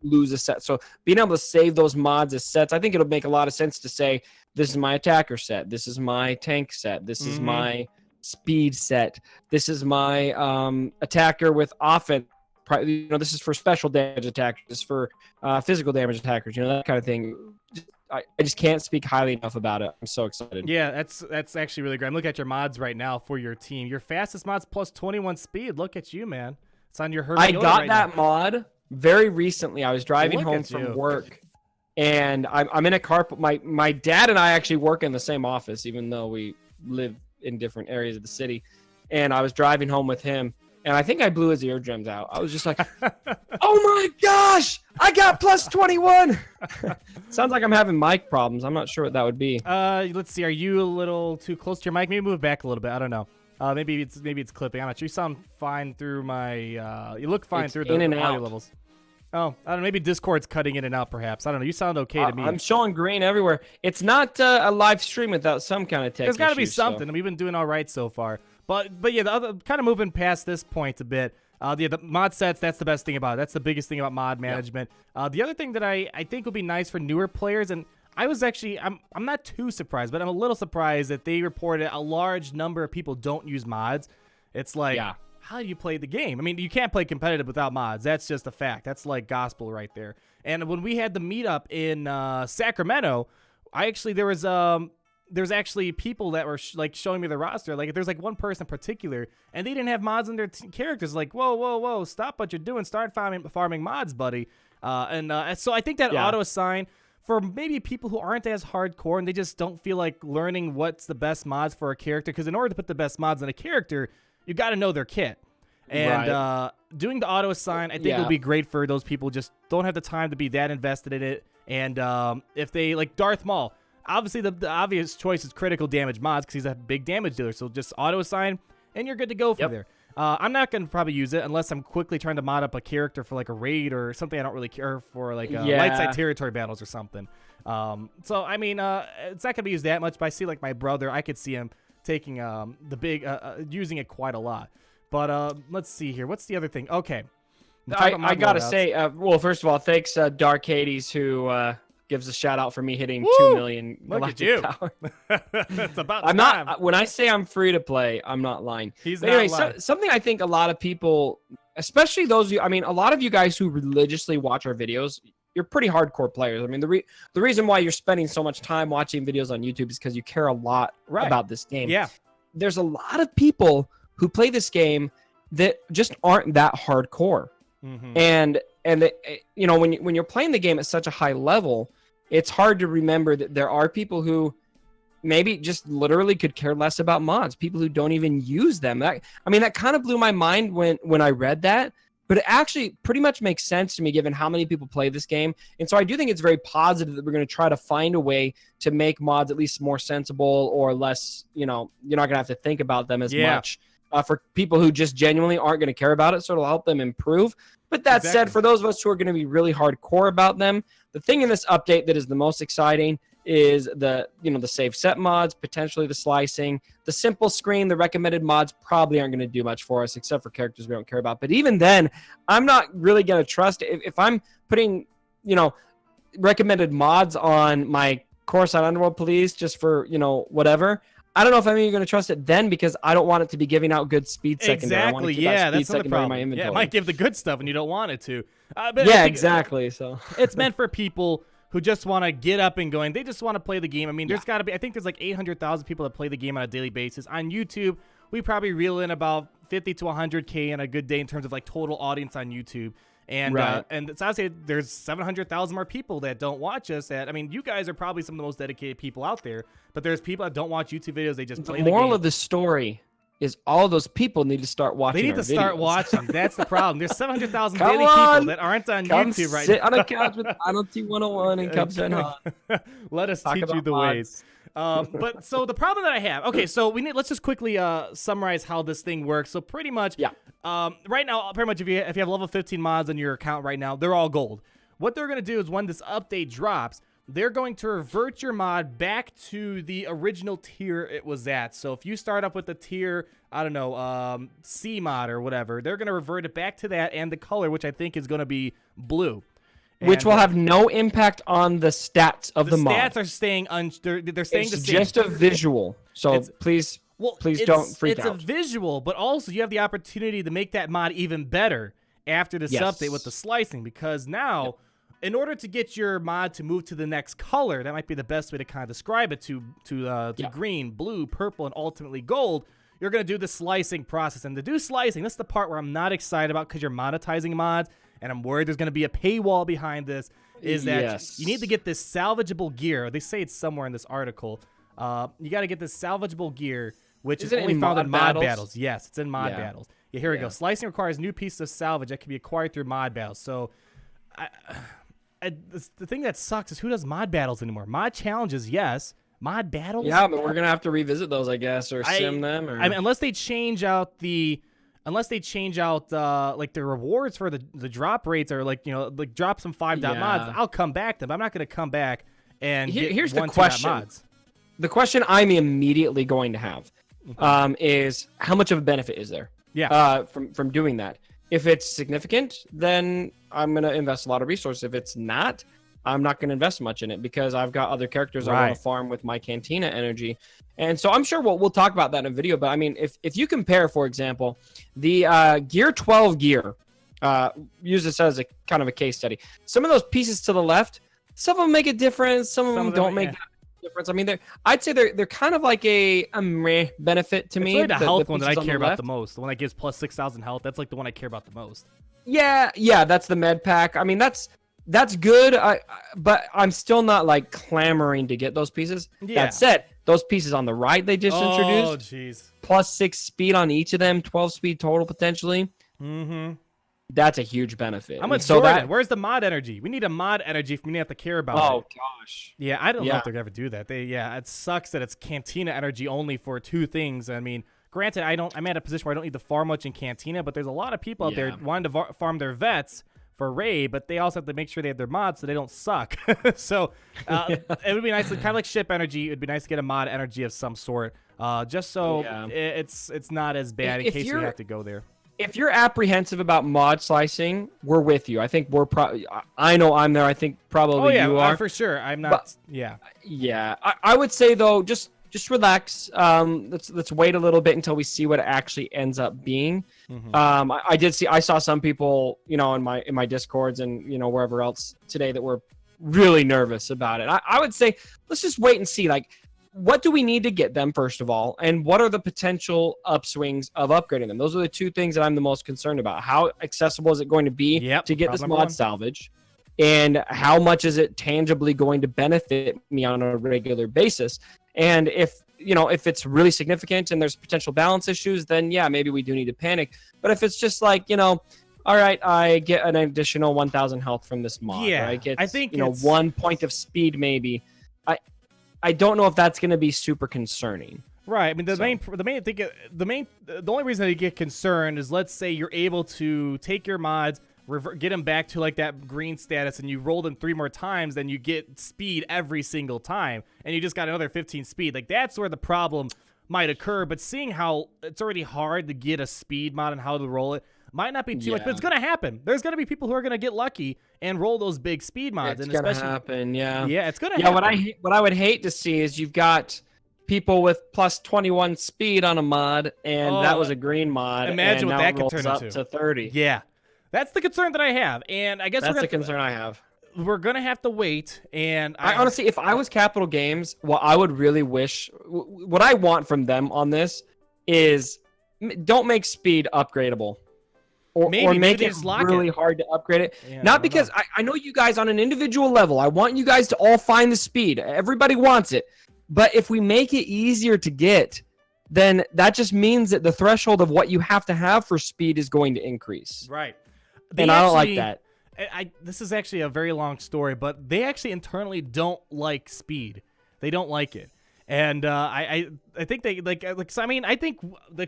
Speaker 2: Lose a set. So being able to save those mods as sets, I think it'll make a lot of sense to say, this is my attacker set, this is my tank set, this is my speed set, this is my attacker with offense, this is for special damage attackers, this is for physical damage attackers, that kind of thing. I just can't speak highly enough about it. I'm so excited.
Speaker 1: Yeah, that's actually really great. I'm looking at your mods right now for your team. Your fastest mod's plus 21 speed. Look at you, man. It's on your
Speaker 2: I got that mod very recently. I was driving home from work, and I'm in a car. My dad and I actually work in the same office, even though we live in different areas of the city. And I was driving home with him, and I think I blew his eardrums out. I was just like, oh my gosh, I got plus 21. Sounds like I'm having mic problems. I'm not sure what that would be.
Speaker 1: Let's see. Are you a little too close to your mic? Maybe move back a little bit. I don't know. Maybe it's clipping. I'm not sure. You sound fine through my. You look fine through the audio levels. Oh, I don't know. Maybe Discord's cutting in and out, perhaps. I don't know. You sound okay to me.
Speaker 2: I'm showing green everywhere. It's not a live stream without some kind of tech.
Speaker 1: There's got to be something. We've been doing all right so far. But yeah, the other kind of moving past this point a bit. The mod sets, that's the best thing about it. That's the biggest thing about mod management. The other thing that I think would be nice for newer players, and I was actually, I'm not too surprised, but I'm a little surprised that they reported a large number of people don't use mods. It's like, how do you play the game? I mean, you can't play competitive without mods. That's just a fact. That's like gospel right there. And when we had the meetup in Sacramento, there's actually people that were showing me the roster. Like, there's like one person in particular, and they didn't have mods in their characters. Like, whoa, stop what you're doing. Start farming mods, buddy. So I think that auto assign for maybe people who aren't as hardcore and they just don't feel like learning what's the best mods for a character. Because in order to put the best mods on a character, you got to know their kit. And doing the auto assign, I think will be great for those people who just don't have the time to be that invested in it. And if they like Darth Maul. Obviously, the obvious choice is critical damage mods because he's a big damage dealer. So just auto-assign, and you're good to go from there. I'm not going to probably use it unless I'm quickly trying to mod up a character for like a raid or something I don't really care for, like light side territory battles or something. So, I mean, it's not going to be used that much, but I see like my brother, I could see him taking using it quite a lot. But let's see here. What's the other thing? Okay.
Speaker 2: I got to say, well, first of all, thanks Dark Hades who... gives a shout out for me hitting 2 million galactic power.
Speaker 1: It's about time.
Speaker 2: Not when I say I'm free to play, I'm not lying. Something I think a lot of people, especially those of you, I mean, a lot of you guys who religiously watch our videos, you're pretty hardcore players. I mean, the reason why you're spending so much time watching videos on YouTube is because you care a lot about this game.
Speaker 1: Yeah.
Speaker 2: There's a lot of people who play this game that just aren't that hardcore. And you know, when you're playing the game at such a high level, it's hard to remember that there are people who maybe just literally could care less about mods, people who don't even use them. That kind of blew my mind when I read that, but it actually pretty much makes sense to me given how many people play this game. And so I do think it's very positive that we're going to try to find a way to make mods at least more sensible or less, you know, you're not going to have to think about them as much for people who just genuinely aren't going to care about it. So it'll help them improve. But that said, for those of us who are going to be really hardcore about them, the thing in this update that is the most exciting is the save set mods, potentially the slicing, the simple screen. The recommended mods probably aren't going to do much for us except for characters we don't care about. But even then, I'm not really going to trust if I'm putting, you know, recommended mods on my Coruscant Underworld Police just for, you know, whatever. I don't know if I'm even going to trust it then because I don't want it to be giving out good speed secondary.
Speaker 1: Exactly, that's the problem. Yeah, it might give the good stuff and you don't want it to.
Speaker 2: But yeah, exactly. So
Speaker 1: it's meant for people who just want to get up and going. They just want to play the game. I mean, there's got to be, I think there's like 800,000 people that play the game on a daily basis. On YouTube, we probably reel in about 50 to 100K on a good day in terms of like total audience on YouTube. And and it's honestly, there's 700,000 more people that don't watch us. I mean, you guys are probably some of the most dedicated people out there, but there's people that don't watch YouTube videos. They just play the game.
Speaker 2: The moral of the story is all those people need to start watching.
Speaker 1: They need to start
Speaker 2: videos.
Speaker 1: watching. That's the problem. There's 700,000 daily people that aren't on YouTube right now.
Speaker 2: Sit on a couch with IoT 101 and Cups and Hot.
Speaker 1: Let us teach you the ways. But so the problem that I have, okay, so let's just quickly summarize how this thing works. So pretty much, right now, pretty much if you have level 15 mods on your account right now, they're all gold. What they're gonna do is when this update drops, they're going to revert your mod back to the original tier it was at. So if you start up with the tier, I don't know, C mod or whatever, they're gonna revert it back to that and the color, which I think is gonna be blue.
Speaker 2: Which will have no impact on the stats of the mod.
Speaker 1: The stats are staying they're staying the same.
Speaker 2: It's just a visual. So please don't freak out.
Speaker 1: It's a visual, but also you have the opportunity to make that mod even better after this update with the slicing, because now in order to get your mod to move to the next color, that might be the best way to kind of describe it, to green, blue, purple, and ultimately gold, you're going to do the slicing process. And to do slicing, this is the part where I'm not excited about because you're monetizing mods, and I'm worried there's going to be a paywall behind this, is that you need to get this salvageable gear. They say it's somewhere in this article. You got to get this salvageable gear, which is only found in mod battles. Yes, it's in mod battles. Yeah, here we go. Slicing requires new pieces of salvage that can be acquired through mod battles. So the thing that sucks is who does mod battles anymore? Mod challenges, yes. Mod battles?
Speaker 2: Yeah, but we're going to have to revisit those, I guess, or sim them. Or...
Speaker 1: I mean, unless they change out like the rewards for the drop rates, or like, you know, like drop some 5-dot mods, I'll come back to them. I'm not going to come back and
Speaker 2: here's
Speaker 1: get
Speaker 2: the question.
Speaker 1: mods.
Speaker 2: The question I'm immediately going to have is how much of a benefit is there from doing that? If it's significant, then I'm going to invest a lot of resources. If it's not, I'm not going to invest much in it because I've got other characters I want to farm with my Cantina energy. And so I'm sure we'll talk about that in a video. But I mean, if you compare, for example, the Gear 12 gear, use this as a kind of a case study. Some of those pieces to the left, some of them make a difference. Some of them don't make that difference. I mean, I'd say they're kind of like a meh benefit to me.
Speaker 1: It's really the health one that I care about the most. The one that gives plus 6,000 health. That's like the one I care about the most.
Speaker 2: Yeah, that's the med pack. I mean, that's good. But I'm still not like clamoring to get those pieces. Yeah. That said, those pieces on the right they just introduced.
Speaker 1: Oh, jeez.
Speaker 2: Plus 6 speed on each of them, 12 speed total potentially.
Speaker 1: Mm-hmm.
Speaker 2: That's a huge benefit.
Speaker 1: I'm with Jordan. Where's the mod energy? We need a mod energy for me to have to care about it.
Speaker 2: Oh, gosh.
Speaker 1: Yeah, I don't know if they're going to ever do that. It sucks that it's Cantina energy only for 2 things. I mean, granted, I'm at a position where I don't need to farm much in Cantina, but there's a lot of people out there wanting to farm their vets for raid, but they also have to make sure they have their mods so they don't suck. So it would be nice, kind of like ship energy. It would be nice to get a mod energy of some sort, just so it's not as bad in case we have to go there.
Speaker 2: If you're apprehensive about mod slicing, we're with you. I think we're probably. I know I'm there. I think probably you are
Speaker 1: for sure. I'm not.
Speaker 2: But, yeah. I would say though, just just relax. Let's wait a little bit until we see what it actually ends up being. I saw some people, you know, in my Discords and, you know, wherever else today that were really nervous about it. I would say let's just wait and see, like, what do we need to get them, first of all, and what are the potential upswings of upgrading them? Those are the two things that I'm the most concerned about. How accessible is it going to be to get this mod salvage, and how much is it tangibly going to benefit me on a regular basis? And if it's really significant and there's potential balance issues, then yeah, maybe we do need to panic. But if it's just like, you know, all right, I get an additional 1,000 health from this mod.
Speaker 1: Yeah,
Speaker 2: I get,
Speaker 1: I think
Speaker 2: 1 point of speed maybe. I don't know if that's going to be super concerning.
Speaker 1: Right. I mean, the only reason that you get concerned is, let's say you're able to take your mods, get them back to like that green status, and you roll them 3 more times, then you get speed every single time, and you just got another 15 speed. Like, that's where the problem might occur. But seeing how it's already hard to get a speed mod and how to roll it might not be too much, but it's going to happen. There's going to be people who are going to get lucky and roll those big speed mods.
Speaker 2: It's going to happen, yeah.
Speaker 1: Yeah, it's going to happen.
Speaker 2: What I would hate to see is you've got people with plus 21 speed on a mod, and that was a green mod.
Speaker 1: Imagine what that could turn
Speaker 2: into. To 30.
Speaker 1: Yeah. That's the concern that I have, and I guess
Speaker 2: that's the concern I have.
Speaker 1: We're going to have to wait, and
Speaker 2: I honestly, if I was Capital Games, what I would really wish, what I want from them on this is don't make speed upgradable. Or make it really hard to upgrade it. Yeah, not because I know you guys on an individual level. I want you guys to all find the speed. Everybody wants it. But if we make it easier to get, then that just means that the threshold of what you have to have for speed is going to increase.
Speaker 1: Right.
Speaker 2: I don't like that.
Speaker 1: This is actually a very long story, but they actually internally don't like speed. They don't like it. And I think they like so I mean, I think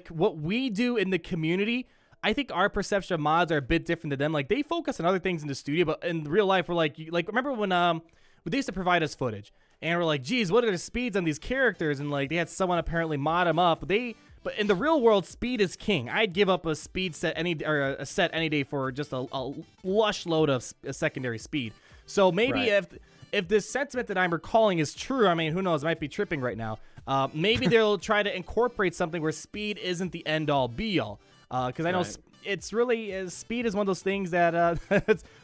Speaker 1: what we do in the community, I think our perception of mods are a bit different to them. Like, they focus on other things in the studio, but in real life, we're like remember when they used to provide us footage, and we're like, geez, what are the speeds on these characters? And like, they had someone apparently mod them up. But in the real world, speed is king. I'd give up a speed set a set any day for just a lush load of secondary speed. So maybe if this sentiment that I'm recalling is true, I mean, who knows? I might be tripping right now. Maybe they'll try to incorporate something where speed isn't the end all be all. Because I know it's really speed is one of those things that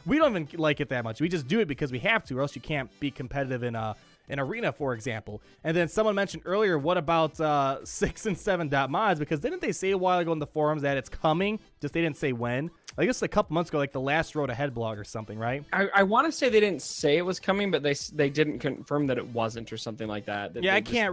Speaker 1: we don't even like it that much. We just do it because we have to, or else you can't be competitive in an arena, for example. And then someone mentioned earlier, what about 6 and 7 mods? Because didn't they say a while ago in the forums that it's coming? Just they didn't say when. Like, this is a couple months ago, like the last Road Ahead blog or something, right?
Speaker 2: I want to say they didn't say it was coming, but they didn't confirm that it wasn't or something like that.
Speaker 1: Yeah, I can't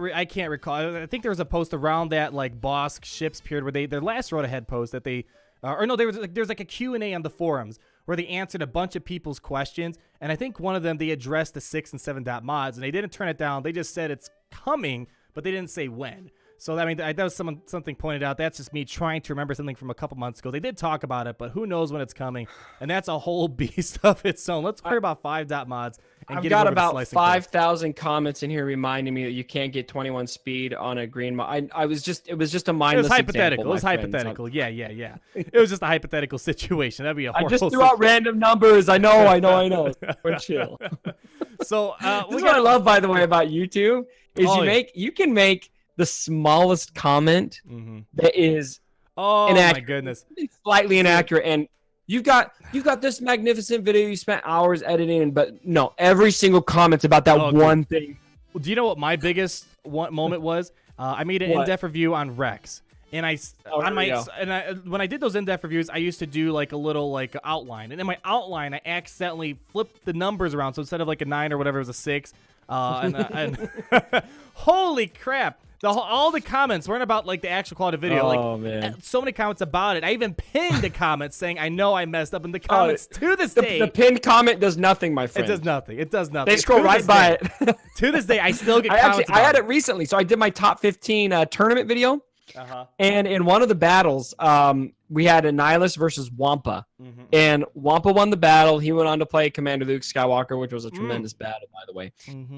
Speaker 1: recall. I think there was a post around that like Bosk ships period where their last Road Ahead post that they there's like a Q&A on the forums where they answered a bunch of people's questions, and I think one of them they addressed the 6 and 7 mods, and they didn't turn it down. They just said it's coming, but they didn't say when. So, I mean, that was something pointed out. That's just me trying to remember something from a couple months ago. They did talk about it, but who knows when it's coming. And that's a whole beast of its own. Let's hear about 5 mods. And
Speaker 2: I've got about 5,000 comments in here reminding me that you can't get 21 speed on a green mod. It was just a mindless
Speaker 1: example. It was hypothetical. Yeah. It was just a hypothetical situation. That'd be a horrible
Speaker 2: I just threw out random numbers. I know. We're chill.
Speaker 1: So,
Speaker 2: this is what I love, by the way, about YouTube is you can make the smallest comment that is
Speaker 1: my goodness,
Speaker 2: slightly inaccurate, and you've got this magnificent video you spent hours editing, but no, every single comment's about that one thing.
Speaker 1: Well, do you know what my biggest moment was? I made an in-depth review on Rex, and when I did those in-depth reviews, I used to do like a little like outline, and in my outline, I accidentally flipped the numbers around, so instead of like a 9 or whatever, it was a 6. And holy crap! All the comments weren't about like the actual quality of video.
Speaker 2: Oh, man.
Speaker 1: So many comments about it. I even pinned a comment saying, I know I messed up. And the comments to this day.
Speaker 2: The pinned comment does nothing, my friend.
Speaker 1: It does nothing.
Speaker 2: They scroll right by it.
Speaker 1: To this day, I still get comments.
Speaker 2: I had it recently. So I did my top 15 tournament video. And in one of the battles, we had a Nihilus versus Wampa. And Wampa won the battle. He went on to play Commander Luke Skywalker, which was a tremendous battle, by the way.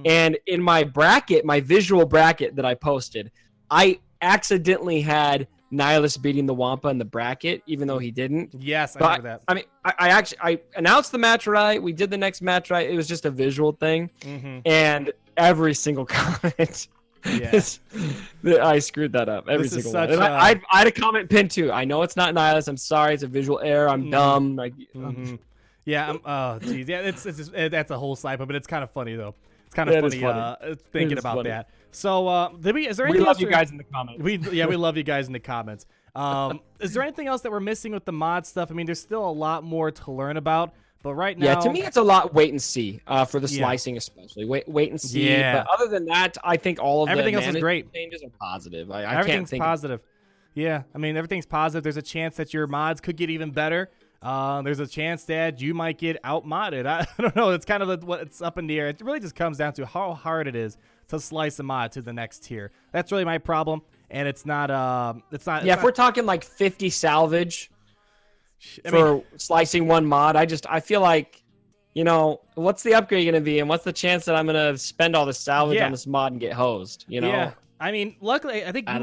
Speaker 2: And in my bracket, my visual bracket that I posted, I accidentally had Nihilus beating the Wampa in the bracket, even though he didn't.
Speaker 1: Yes, I remember that.
Speaker 2: I mean, I announced the match right. We did the next match right. It was just a visual thing. And every single comment
Speaker 1: Yeah.
Speaker 2: I screwed that up every
Speaker 1: This is
Speaker 2: single one.
Speaker 1: such
Speaker 2: And I had a comment pinned too. I know it's not Nihilus. I'm sorry. It's a visual error. I'm dumb. Like,
Speaker 1: Yeah. Oh, geez. Yeah. That's a whole slide, but it's kind of funny though. It's kind of funny, thinking about
Speaker 2: funny.
Speaker 1: that. So, is there anything
Speaker 2: we love
Speaker 1: else
Speaker 2: you guys in the comments.
Speaker 1: we love you guys in the comments. Is there anything else that we're missing with the mod stuff? I mean, there's still a lot more to learn about, but right now,
Speaker 2: Yeah, to me, it's a lot wait and see for the slicing, especially. Wait and see.
Speaker 1: Yeah.
Speaker 2: But other than that, I think all of
Speaker 1: everything
Speaker 2: the
Speaker 1: else is great.
Speaker 2: Changes are positive. I
Speaker 1: Everything's
Speaker 2: can't think
Speaker 1: positive. Yeah, I mean, everything's positive. There's a chance that your mods could get even better. There's a chance that you might get out-modded. I don't know. It's kind of what's up in the air. It really just comes down to how hard it is to slice a mod to the next tier. That's really my problem, and it's not.
Speaker 2: If we're talking like 50 salvage for slicing one mod, I feel like, what's the upgrade going to be, and what's the chance that I'm going to spend all the salvage on this mod and get hosed?
Speaker 1: Yeah. I mean, luckily, I think we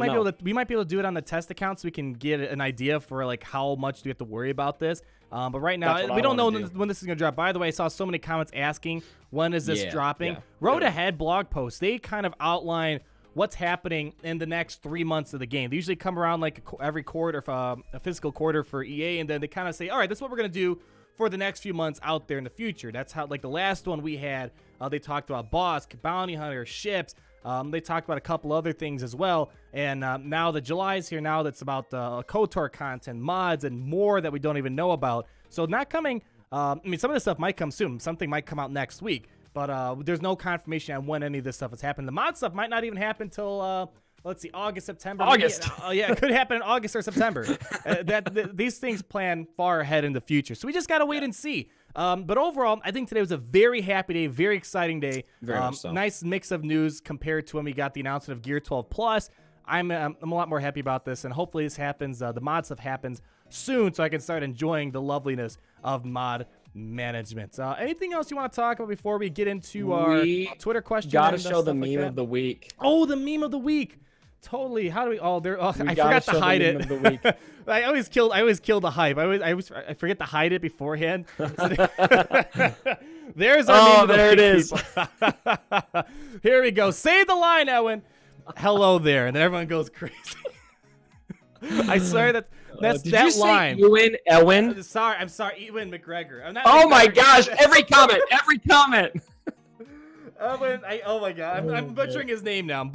Speaker 1: might be able to do it on the test account so we can get an idea for like how much do we have to worry about this. But right now, we don't know when this is going to drop. By the way, I saw so many comments asking when is this dropping. Road Ahead blog posts, they kind of outline what's happening in the next 3 months of the game. They usually come around like every quarter, a fiscal quarter for EA, and then they kind of say, all right, this is what we're going to do for the next few months out there in the future. That's how, like the last one we had, they talked about boss, bounty hunter, ships. They talked about a couple other things as well, and now that July's here, now that's about KOTOR content, mods, and more that we don't even know about. So not coming. I mean, some of this stuff might come soon. Something might come out next week, but there's no confirmation on when any of this stuff is happening. The mod stuff might not even happen till let's see, August, September.
Speaker 2: August.
Speaker 1: Yeah, it could happen in August or September. These things plan far ahead in the future, so we just gotta wait and see. But overall, I think today was a very happy day, very exciting day.
Speaker 2: Very much so.
Speaker 1: Nice mix of news compared to when we got the announcement of Gear 12 Plus. I'm a lot more happy about this, and hopefully this happens. The mod stuff happens soon, so I can start enjoying the loveliness of mod management. Anything else you want to talk about before we get into our Twitter question?
Speaker 2: Gotta show the meme of the week.
Speaker 1: Oh, the meme of the week. Totally. How do we? Oh, there. Oh, I forgot to hide it. I always kill the hype. I forget to hide it beforehand. There's our meme.
Speaker 2: There it is.
Speaker 1: Here we go. Say the line, Owen. Hello there, and then everyone goes crazy. I swear that's
Speaker 2: did
Speaker 1: that
Speaker 2: you say
Speaker 1: line.
Speaker 2: Ewan, Elwin?
Speaker 1: I'm sorry, Ewan McGregor. I'm not.
Speaker 2: Oh
Speaker 1: McGregor.
Speaker 2: My gosh! Every comment.
Speaker 1: Oh my god! I'm butchering his name now.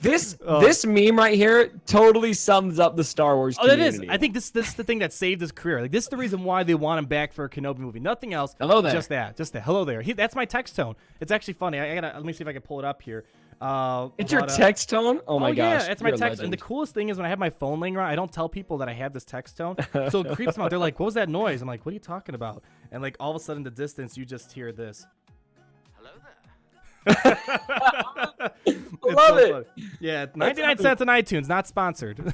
Speaker 2: This meme right here totally sums up the Star Wars community.
Speaker 1: That is. I think this is the thing that saved his career. Like, this is the reason why they want him back for a Kenobi movie. Nothing else.
Speaker 2: Hello there.
Speaker 1: Just that. Hello there. That's my text tone. It's actually funny. Let me see if I can pull it up here.
Speaker 2: It's your text tone? Oh my gosh.
Speaker 1: Yeah, it's my text. And the coolest thing is when I have my phone laying around, I don't tell people that I have this text tone. So it creeps them out. They're like, what was that noise? I'm like, what are you talking about? And like all of a sudden in the distance, you just hear this.
Speaker 2: Love it.
Speaker 1: Funny. Yeah, 99 cents on iTunes, not sponsored.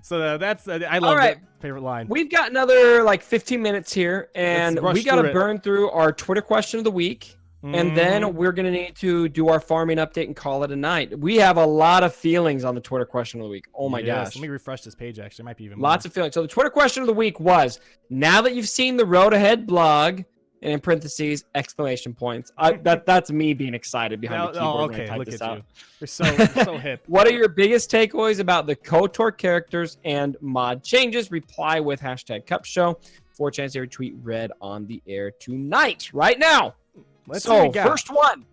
Speaker 1: So that's I love that favorite line.
Speaker 2: We've got another like 15 minutes here, and we got to burn through our Twitter question of the week. And then we're going to need to do our farming update and call it a night. We have a lot of feelings on the Twitter question of the week. Oh my gosh.
Speaker 1: Let me refresh this page, actually. It might be even
Speaker 2: Lots of feelings. So the Twitter question of the week was, now that you've seen the Road Ahead blog, and in parentheses, exclamation points. That's me being excited behind the keyboard when I type this out.
Speaker 1: You're so hip.
Speaker 2: What are your biggest takeaways about the KOTOR characters and mod changes? Reply with #CupShow for a chance to retweet read on the air tonight, right now.
Speaker 1: Let's see what we got.
Speaker 2: First one,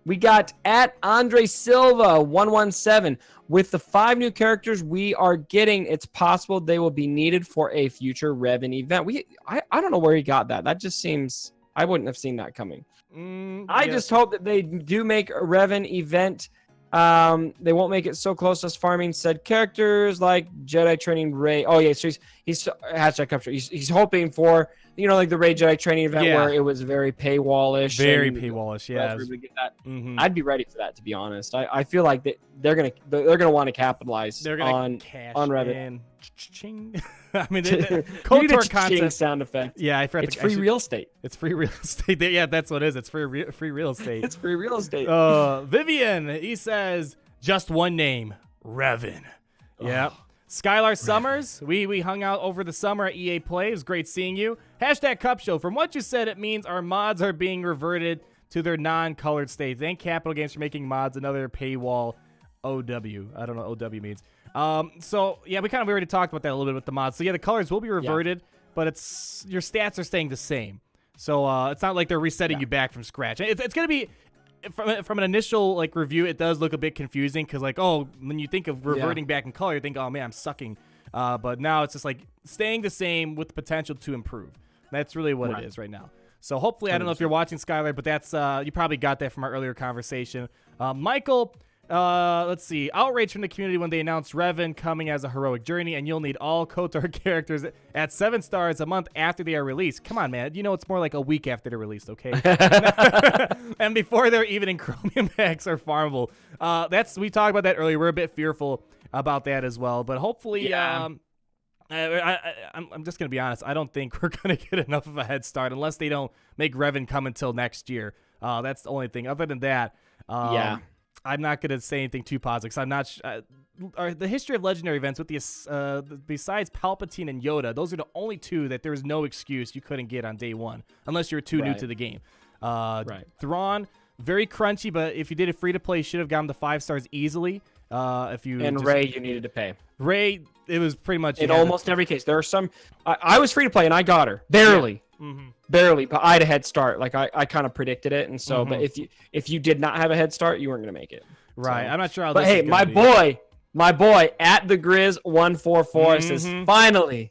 Speaker 2: we got at Andre Silva 117. With the 5 new characters we are getting, it's possible they will be needed for a future Revan event. I don't know where he got that. That just seems, I wouldn't have seen that coming. I just hope that they do make a Revan event. They won't make it so close as farming said characters like Jedi training Rey. Oh yeah, so he's he's hoping for, like the Rey Jedi training event where it was very paywallish.
Speaker 1: Very paywallish, yeah.
Speaker 2: I'd be ready for that, to be honest. I feel like they're gonna want to capitalize on Revan.
Speaker 1: I mean, KOTOR content
Speaker 2: sound effect.
Speaker 1: Yeah, I forgot.
Speaker 2: It's free real estate.
Speaker 1: It's free real estate. Yeah, that's what it is. It's free real estate.
Speaker 2: It's free real estate.
Speaker 1: Vivian, he says just one name, Revan. Yeah. Skylar Summers, we hung out over the summer at EA Play. It was great seeing you. #CupShow. From what you said, it means our mods are being reverted to their non-colored state. Thank Capital Games for making mods another paywall OW. I don't know what OW means. So yeah, we already talked about that a little bit with the mods. So yeah, the colors will be reverted, but it's your stats are staying the same. So it's not like they're resetting you back from scratch. It's gonna be from an initial review. It does look a bit confusing because when you think of reverting back in color, you think, oh man, I'm sucking. But now it's just staying the same with the potential to improve. That's really what it is right now. So hopefully, 100%. I don't know if you're watching, Skylar, but that's you probably got that from our earlier conversation. Michael, let's see. Outrage from the community when they announced Revan coming as a heroic journey, and you'll need all KOTOR characters at 7 stars a month after they are released. Come on, man. You know it's more like a week after they're released, okay? And before they're even in Chromium X or farmable. We talked about that earlier. We're a bit fearful about that as well, but hopefully, I'm just going to be honest. I don't think we're going to get enough of a head start unless they don't make Revan come until next year. That's the only thing. Other than that, I'm not going to say anything too positive because I'm not the history of legendary events with besides Palpatine and Yoda, those are the only two that there's no excuse you couldn't get on day one unless you're too new to the game. Thrawn, very crunchy, but if you did it free to play, you should have gotten the 5 stars easily. Rey, you needed to pay. Rey, it was pretty much in almost every case. There are some. I was free to play and I got her barely, barely, but I had a head start. I kind of predicted it, and so. But if you did not have a head start, you weren't gonna make it. Right. So, I'm not sure how. But hey, my boy at the Grizz 144 says finally,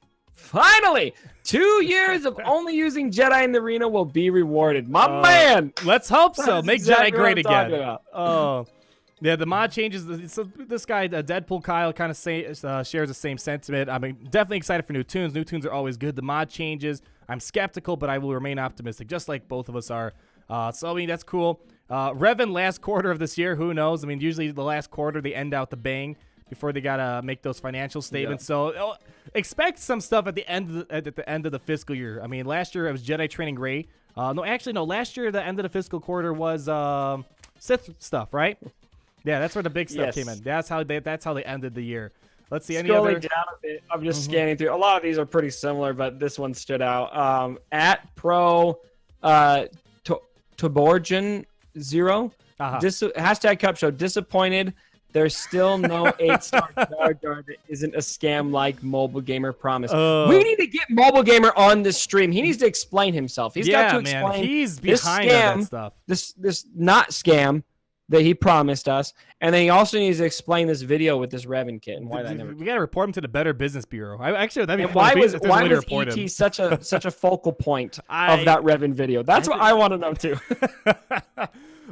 Speaker 1: 2 years of only using Jedi in the arena will be rewarded. My man. Let's hope so. Make Jedi great again. Oh. Yeah, the mod changes. So this guy, Deadpool Kyle, kind of shares the same sentiment. I'm definitely excited for new tunes. New tunes are always good. The mod changes. I'm skeptical, but I will remain optimistic, just like both of us are. So, that's cool. Revan, last quarter of this year, who knows? Usually the last quarter, they end out the bang before they got to make those financial statements. Yeah. So expect some stuff at the end of the fiscal year. Last year it was Jedi training Rey. No. Last year, the end of the fiscal quarter was Sith stuff, right? Yeah, that's where the big stuff came in. That's how they ended the year. Let's see. Scrolling down a bit, I'm just scanning through. A lot of these are pretty similar, but this one stood out. At Pro Toborjan 0. Hashtag Cup Show. Disappointed. There's still no 8-star Jar Jar that isn't a scam like Mobile Gamer promised. We need to get Mobile Gamer on this stream. He needs to explain himself. He's got to explain. He's behind that stuff. This not scam that he promised us, and then he also needs to explain this video with this Revan kit and why that never. We gotta report him to the Better Business Bureau. That'd be why was ET such a focal point of that Revan video? That's what I want to know too.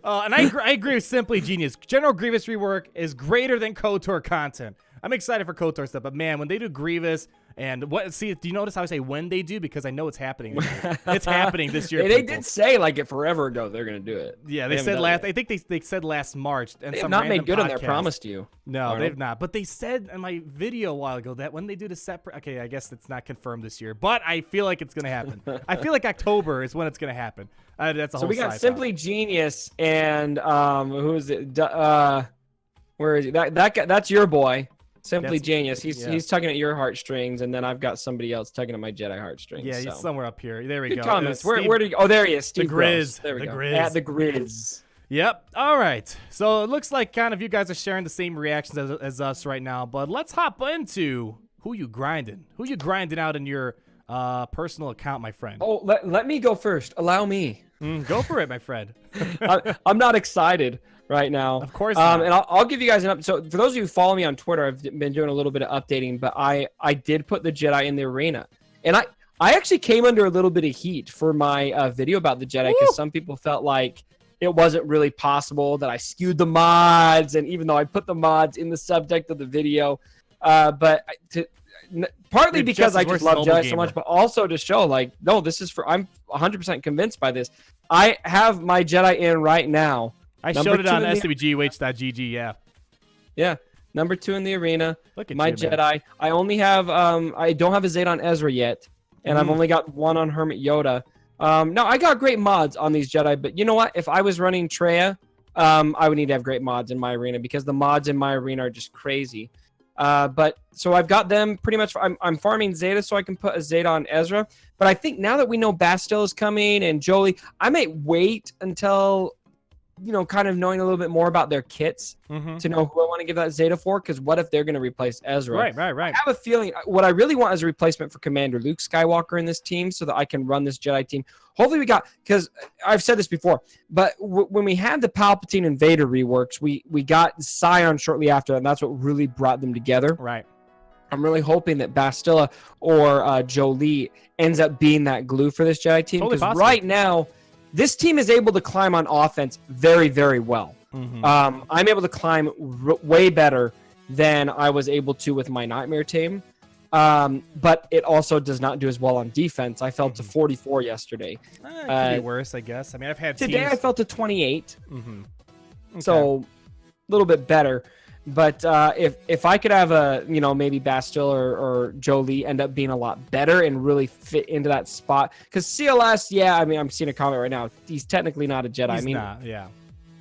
Speaker 1: And I agree with Simply Genius. General Grievous rework is greater than KOTOR content. I'm excited for KOTOR stuff, but man, when they do Grievous. And do you notice how I say when they do? Because I know it's happening. It's happening this year. They did say forever ago they're going to do it. Yeah, they said last. I think they said last March. And they have not made good on their promise to you. No, they've not. But they said in my video a while ago that when they do the separate. Okay, I guess it's not confirmed this year, but I feel like it's going to happen. I feel like October is when it's going to happen. That's a whole. So we got Simply Genius and who is it? Where is he? That guy, that's your boy. Simply Genius. He's tugging at your heartstrings, and then I've got somebody else tugging at my Jedi heartstrings. Yeah, he's somewhere up here. There we go. Comments. Where did? Oh, there he is. Steve the Grizz. There we go. Grizz. At the Grizz. Yep. All right. So it looks like kind of you guys are sharing the same reactions as us right now, but let's hop into who you grinding. Who you grinding out in your personal account, my friend? Oh, let me go first. Allow me. Go for it, my friend. I'm not excited right now. Of course not. And I'll give you guys an update. So for those of you who follow me on Twitter, I've been doing a little bit of updating, but I did put the Jedi in the arena. And I actually came under a little bit of heat for my video about the Jedi because some people felt like it wasn't really possible, that I skewed the mods, and even though I put the mods in the subject of the video, partly because I just love Jedi so much, but also to show no, this is I'm 100% convinced by this. I have my Jedi in right now. I showed it on SWGH.gg, yeah. Yeah, number 2 in the arena. Look at my Jedi. I only have, I don't have a Zayt on Ezra yet, and I've only got 1 on Hermit Yoda. No, I got great mods on these Jedi, but you know what? If I was running Traya, I would need to have great mods in my arena because the mods in my arena are just crazy.
Speaker 2: But so I've got them pretty much. I'm farming Zeta so I can put a Zeta on Ezra. But I think now that we know Bastille is coming and Jolie, I might wait until, kind of knowing a little bit more about their kits to know who I want to give that Zeta for. Because what if they're going to replace Ezra?
Speaker 1: Right.
Speaker 2: I have a feeling what I really want is a replacement for Commander Luke Skywalker in this team so that I can run this Jedi team. Hopefully because I've said this before, but when we had the Palpatine and Vader reworks, we got Scion shortly after, and that's what really brought them together.
Speaker 1: Right.
Speaker 2: I'm really hoping that Bastilla or Jolie ends up being that glue for this Jedi team. Because right now, this team is able to climb on offense very, very well. I'm able to climb way better than I was able to with my Nightmare team. But it also does not do as well on defense. I fell to 44 yesterday.
Speaker 1: It could be worse, I guess. I mean, I've had
Speaker 2: today
Speaker 1: teams...
Speaker 2: I fell to 28.
Speaker 1: Okay.
Speaker 2: So a little bit better. But if I could have maybe Bastille or Jolie end up being a lot better and really fit into that spot, because CLS, I'm seeing a comment right now. He's technically not a Jedi.
Speaker 1: He's not, yeah.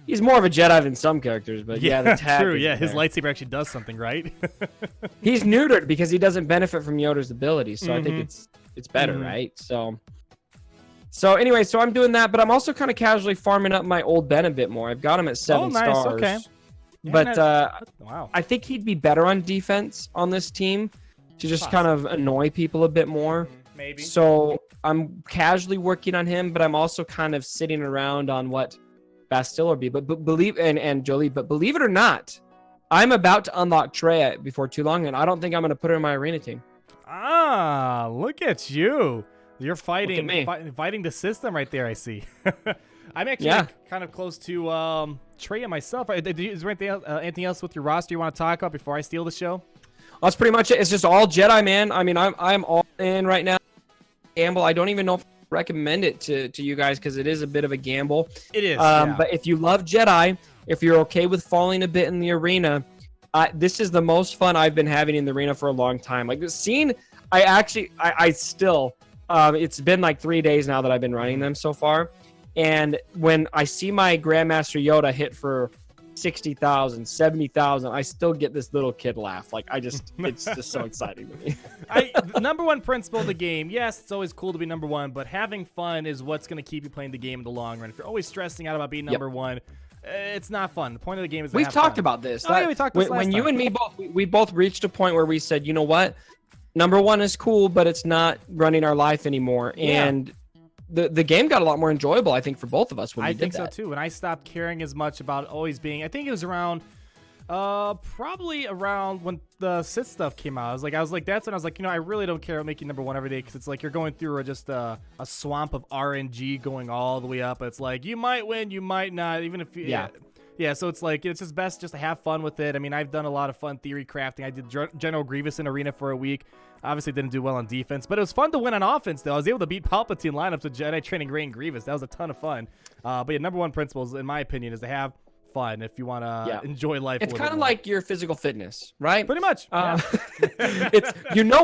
Speaker 2: He's more of a Jedi than some characters, but the tag
Speaker 1: true. Yeah, his lightsaber actually does something, right?
Speaker 2: He's neutered because he doesn't benefit from Yoda's abilities, so I think it's better, right? So anyway, I'm doing that, but I'm also kind of casually farming up my old Ben a bit more. I've got him at 7 stars.
Speaker 1: Okay.
Speaker 2: But
Speaker 1: wow.
Speaker 2: I think he'd be better on defense on this team to just kind of annoy people a bit more.
Speaker 1: Maybe.
Speaker 2: So I'm casually working on him, but I'm also kind of sitting around on what Bastille would be. But believe and Jolie, but believe it or not, I'm about to unlock Traya before too long, and I don't think I'm going to put her in my arena team.
Speaker 1: Ah, look at you. You're fighting the system right there, I see. I'm actually kind of close to Traya myself. Is there anything else with your roster you want to talk about before I steal the show?
Speaker 2: That's pretty much it. It's just all Jedi, man. I mean, I'm all in right now. Gamble. I don't even know if I recommend it to you guys because it is a bit of a gamble.
Speaker 1: It is.
Speaker 2: But if you love Jedi, if you're okay with falling a bit in the arena, this is the most fun I've been having in the arena for a long time. Like the scene, I still, it's been like 3 days now that I've been running them so far. And when I see my Grandmaster Yoda hit for 60,000, 70,000, I still get this little kid laugh. Like it's just so exciting to me.
Speaker 1: The number one principle of the game, yes, it's always cool to be number one, but having fun is what's going to keep you playing the game in the long run. If you're always stressing out about being number one, it's not fun. The point of the game is
Speaker 2: we've talked about this.
Speaker 1: Oh, yeah, we talked about this
Speaker 2: when you and me we both reached a point where we said, you know what, number one is cool, but it's not running our life anymore. And the game got a lot more enjoyable, I think, for both of us when we did that.
Speaker 1: I think so too. And I stopped caring as much about always being. I think it was around, probably around when the Sith stuff came out. I was like, that's when I was like, I really don't care about making number one every day because it's like you're going through just a swamp of RNG going all the way up. It's like you might win, you might not, even if you. Yeah, so it's like it's just best just to have fun with it. I mean, I've done a lot of fun theory crafting. I did General Grievous in Arena for a week. Obviously didn't do well on defense, but it was fun to win on offense, though. I was able to beat Palpatine lineups with Jedi Training Gray and Grievous. That was a ton of fun. But yeah, number one principles, in my opinion, is to have fun if you want to enjoy life.
Speaker 2: It's kind of like your physical fitness, right?
Speaker 1: Pretty much.
Speaker 2: It's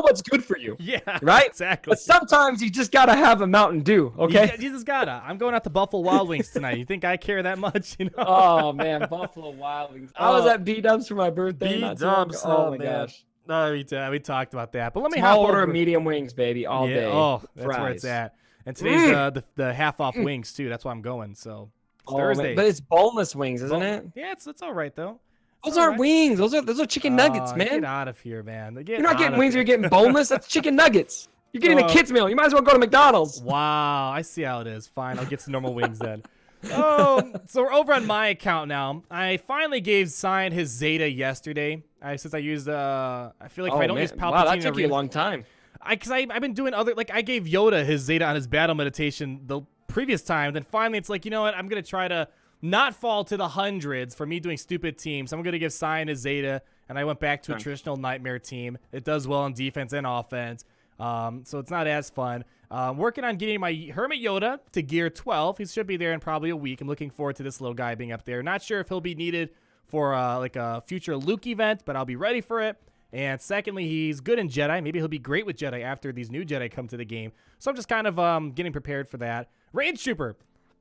Speaker 2: what's good for you.
Speaker 1: Yeah,
Speaker 2: right.
Speaker 1: Exactly.
Speaker 2: But sometimes you just gotta have a Mountain Dew. Okay.
Speaker 1: You just gotta. I'm going out to Buffalo Wild Wings tonight. You think I care that much?
Speaker 2: Oh man, Buffalo Wild Wings. I was at B-Dubs for my birthday.
Speaker 1: B-Dubs.
Speaker 2: Oh my gosh.
Speaker 1: No, we talked about that. But let me
Speaker 2: hop order of medium wings, baby, all day.
Speaker 1: Oh, that's where it's at. And today's the half off wings too. That's why I'm going. So Thursday.
Speaker 2: Man. But it's boneless wings, isn't it?
Speaker 1: Yeah, it's all right though.
Speaker 2: Those aren't wings. Those are chicken nuggets, man.
Speaker 1: Get out of here, man.
Speaker 2: You're not getting wings. You're getting boneless. That's chicken nuggets. You're getting a kid's meal. You might as well go to McDonald's.
Speaker 1: Wow, I see how it is. Fine, I'll get some normal wings then. So we're over on my account now. I finally gave Cyan his Zeta yesterday. Since I used I feel like if I don't use Palpatine,
Speaker 2: wow, that took you a long time.
Speaker 1: Because I've been doing I gave Yoda his Zeta on his battle meditation the previous time. Then finally, it's like, you know what? I'm gonna try to not fall to the hundreds for me doing stupid teams. I'm gonna give Cyan his Zeta, and I went back to a traditional Nightmare team. It does well on defense and offense. So it's not as fun. Working on getting my Hermit Yoda to gear 12. He should be there in probably a week. I'm looking forward to this little guy being up there. Not sure if he'll be needed for like a future Luke event, but I'll be ready for it. And secondly, he's good in Jedi. Maybe he'll be great with Jedi after these new Jedi come to the game. So I'm just kind of getting prepared for that. Range Trooper,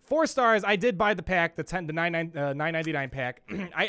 Speaker 1: 4 stars. I did buy the pack, the $9.99 pack.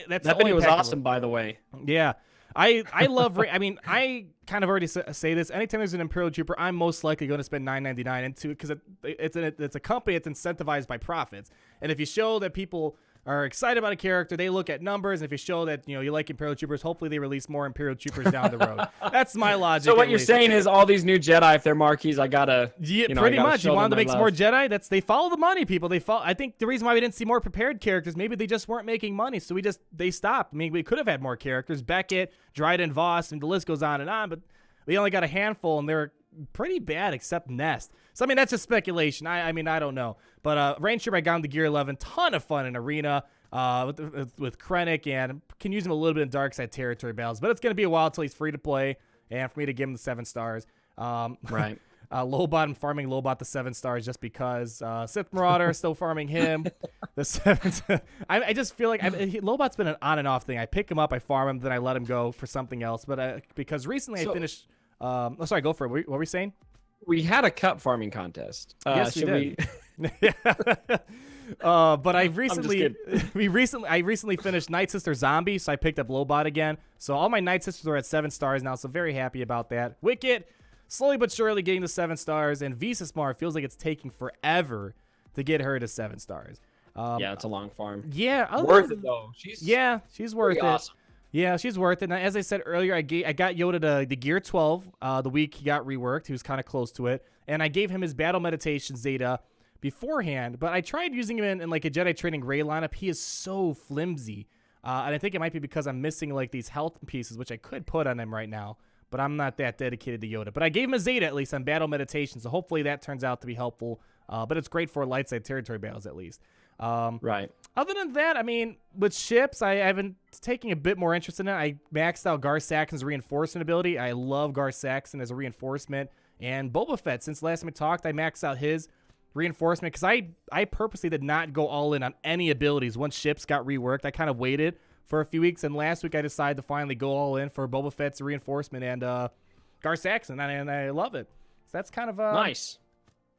Speaker 2: That video was awesome, by the way.
Speaker 1: Yeah. I love. I mean, I kind of already say this. Anytime there's an Imperial Trooper, I'm most likely going to spend $9.99 into it because it's a company that's incentivized by profits. And if you show that people are excited about a character, they look at numbers. And if you show that you like Imperial Troopers, hopefully they release more Imperial Troopers down the road. That's my logic.
Speaker 2: So what you're saying is all these new Jedi, if they're marquees, I gotta
Speaker 1: pretty much. You wanted to make some more Jedi. They follow the money, people. I think the reason why we didn't see more prepared characters, maybe they just weren't making money, so they stopped. I mean, we could have had more characters, Beckett, Dryden, Voss, and the list goes on, but we only got a handful, and they're pretty bad except Nest. So I mean, that's just speculation. I mean, I don't know. But Range Trooper, I got him to Gear 11. Ton of fun in Arena. With Krennic, and can use him a little bit in dark side territory battles, but it's going to be a while until he's free to play, and for me to give him the 7 stars.
Speaker 2: Right.
Speaker 1: Lobot, I'm farming Lobot the 7 stars just because. Sith Marauder, still farming him. The 7. I just feel like Lobot's been an on and off thing. I pick him up, I farm him, then I let him go for something else. But because recently I finished. Sorry, go for it. What were we saying?
Speaker 2: We had a cup farming contest.
Speaker 1: Yes, we did. But I recently finished Night Sister Zombie, so I picked up Lobot again. So all my Night Sisters are at 7 stars now, so very happy about that. Wicket, slowly but surely getting to 7 stars, and Visa Smart feels like it's taking forever to get her to 7 stars.
Speaker 2: Yeah, it's a long farm.
Speaker 1: Yeah,
Speaker 2: worth it though.
Speaker 1: She's worth it.
Speaker 2: Awesome.
Speaker 1: Yeah, she's worth it. Now, as I said earlier, I got Yoda the Gear 12 the week he got reworked. He was kind of close to it, and I gave him his Battle Meditation Zeta beforehand, but I tried using him in like a Jedi Training Gray lineup. He is so flimsy, and I think it might be because I'm missing like these health pieces, which I could put on him right now, but I'm not that dedicated to Yoda. But I gave him a Zeta at least on Battle Meditation, so hopefully that turns out to be helpful. But it's great for light side territory battles at least.
Speaker 2: Right.
Speaker 1: Other than that, I mean, with ships, I've been taking a bit more interest in it. I maxed out Gar Saxon's reinforcement ability. I love Gar Saxon as a reinforcement, and Boba Fett. Since last time we talked, I maxed out his reinforcement because I purposely did not go all in on any abilities once ships got reworked. I kind of waited for a few weeks, and last week I decided to finally go all in for Boba Fett's reinforcement and Gar Saxon, and I love it. So that's kind of
Speaker 2: nice.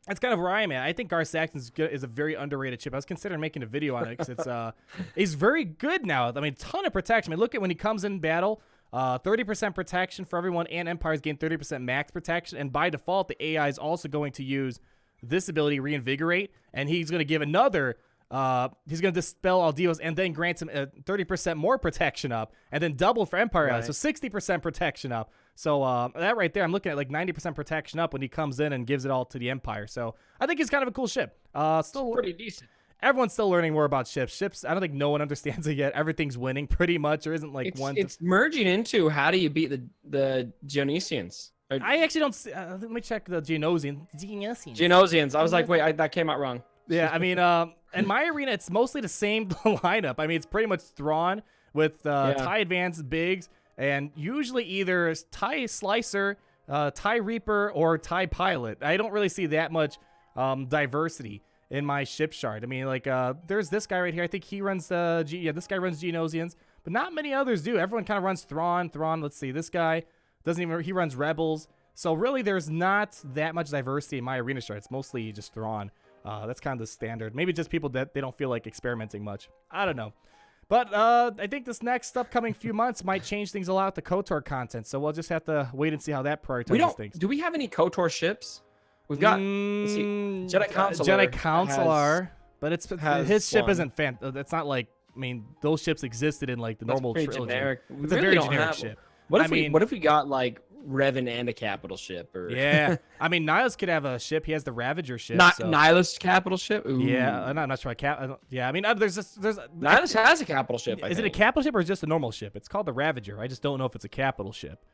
Speaker 1: That's kind of where I am at. I think Gar Saxon is a very underrated chip. I was considering making a video on it because he's very good now. I mean, ton of protection. I mean, look at when he comes in battle, 30% protection for everyone, and Empires gain 30% max protection. And by default, the AI is also going to use this ability, Reinvigorate, and he's going to give another. He's going to dispel all deals and then grants him 30% more protection up, and then double for Empire allies, so 60% protection up. So that right there, I'm looking at like 90% protection up when he comes in and gives it all to the Empire. So I think he's kind of a cool ship. Still
Speaker 2: pretty decent.
Speaker 1: Everyone's still learning more about ships. Ships, I don't think no one understands it yet. Everything's winning pretty much. There isn't like one.
Speaker 2: It's merging into how do you beat the Geonosians.
Speaker 1: I actually don't see. Let me check the Geonosians.
Speaker 2: Geonosians. I was like, wait, that came out wrong.
Speaker 1: Yeah, I mean, in my arena, it's mostly the same lineup. I mean, it's pretty much Thrawn with TIE Advanced Biggs, and usually either TIE Slicer, TIE Reaper, or TIE Pilot. I don't really see that much diversity in my ship chart. I mean, like, there's this guy right here. I think he runs this guy runs Geonosians, but not many others do. Everyone kind of runs Thrawn. Let's see, this guy he runs Rebels. So really, there's not that much diversity in my arena chart. It's mostly just Thrawn. That's kind of the standard. Maybe just people that they don't feel like experimenting much. I don't know. But I think this next upcoming few months might change things a lot with the KOTOR content. So we'll just have to wait and see how that prioritizes things.
Speaker 2: Do we have any KOTOR ships? We've got Jedi Counselor.
Speaker 1: But his ship isn't it's not like, I mean, those ships existed in like the normal trilogy.
Speaker 2: Generic.
Speaker 1: It's a very generic ship.
Speaker 2: What if we got like Revan and a capital ship? Or
Speaker 1: yeah, I mean, Nihilus could have a ship. He has the Ravager ship.
Speaker 2: Nihilus capital ship. Ooh.
Speaker 1: Yeah, I'm not sure. Yeah, I mean, there's
Speaker 2: Nihilus has a capital ship.
Speaker 1: Is it a capital ship or just a normal ship? It's called the Ravager. I just don't know if it's a capital ship.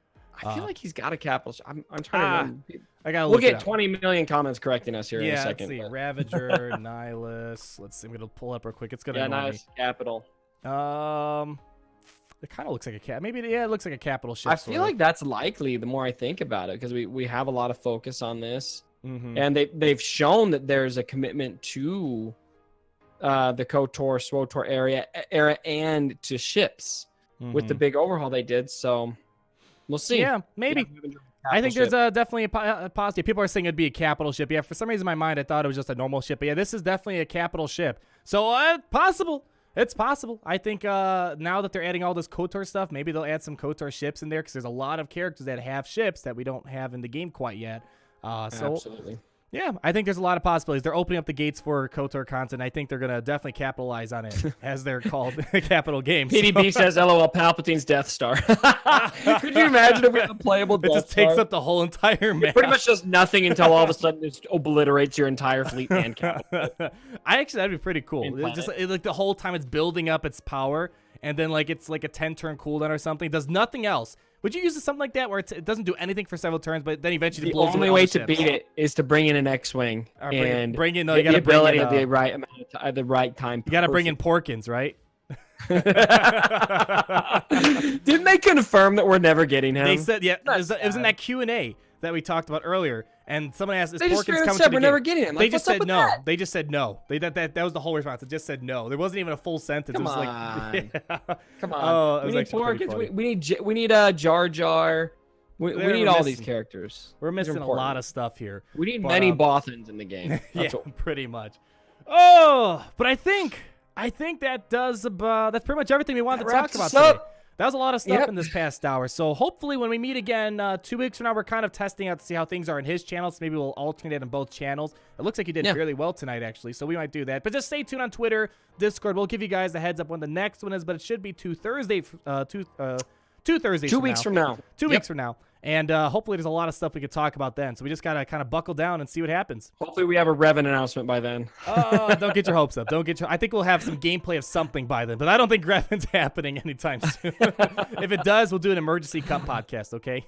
Speaker 2: I feel like he's got a capital ship. I'm trying to remember.
Speaker 1: We'll
Speaker 2: get 20 million comments correcting us here in a second.
Speaker 1: Let's see. Ravager, Nihilus. Let's see. I'm gonna pull up real quick. It's gonna
Speaker 2: Nihilus capital.
Speaker 1: It kind of looks like a cat. Maybe it looks like a capital ship.
Speaker 2: I feel like that's likely the more I think about it, because we have a lot of focus on this, and they've shown that there's a commitment to the KOTOR, SWOTOR era and to ships with the big overhaul they did. So we'll see.
Speaker 1: Yeah, maybe. I think there's definitely a positive. People are saying it'd be a capital ship. Yeah, for some reason in my mind I thought it was just a normal ship. But yeah, this is definitely a capital ship. So possible. It's possible. I think now that they're adding all this KOTOR stuff, maybe they'll add some KOTOR ships in there because there's a lot of characters that have ships that we don't have in the game quite yet.
Speaker 2: Absolutely.
Speaker 1: Yeah, I think there's a lot of possibilities. They're opening up the gates for KOTOR content. I think they're going to definitely capitalize on it, as they're called, capital games.
Speaker 2: PDB says, LOL, Palpatine's Death Star. Could you imagine if we had a playable Death Star?
Speaker 1: It just takes up the whole entire map.
Speaker 2: It pretty much does nothing until all of a sudden it obliterates your entire fleet and capital.
Speaker 1: That'd be pretty cool. Like the whole time it's building up its power, and then like it's like a 10-turn cooldown or something. It does nothing else. Would you use something like that where it doesn't do anything for several turns, but then eventually
Speaker 2: the
Speaker 1: blows
Speaker 2: only way to beat it is to bring in an X-wing and
Speaker 1: bring in
Speaker 2: the ability at the right amount at the right time.
Speaker 1: You got to bring in Porkins, right?
Speaker 2: Didn't they confirm that we're never getting him?
Speaker 1: They said, yeah. It was in that Q&A that we talked about earlier, and someone asked, "Is Porkins coming to the
Speaker 2: we're never getting him."
Speaker 1: They just said no. They just said no. That was the whole response. It just said no. There wasn't even a full sentence.
Speaker 2: Come
Speaker 1: it was
Speaker 2: on.
Speaker 1: like, yeah.
Speaker 2: Come on.
Speaker 1: Oh,
Speaker 2: we need Porkins. We need Jar Jar. We need all these characters.
Speaker 1: We're missing a lot of stuff here.
Speaker 2: We need many Bothans in the game.
Speaker 1: Pretty much. Oh, but I think that does that's pretty much everything we wanted to talk about today. That was a lot of stuff in this past hour. So hopefully when we meet again 2 weeks from now, we're kind of testing out to see how things are in his channel. So maybe we'll alternate on both channels. It looks like you did fairly well tonight, actually. So we might do that. But just stay tuned on Twitter, Discord. We'll give you guys a heads up when the next one is. But it should be two Thursdays. 2 Thursdays.
Speaker 2: 2 weeks from now.
Speaker 1: 2 weeks from now. And hopefully there's a lot of stuff we could talk about then. So we just got to kind of buckle down and see what happens.
Speaker 2: Hopefully we have a Revan announcement by then.
Speaker 1: Don't get your hopes up. I think we'll have some gameplay of something by then. But I don't think Revan's happening anytime soon. If it does, we'll do an emergency cut podcast, okay?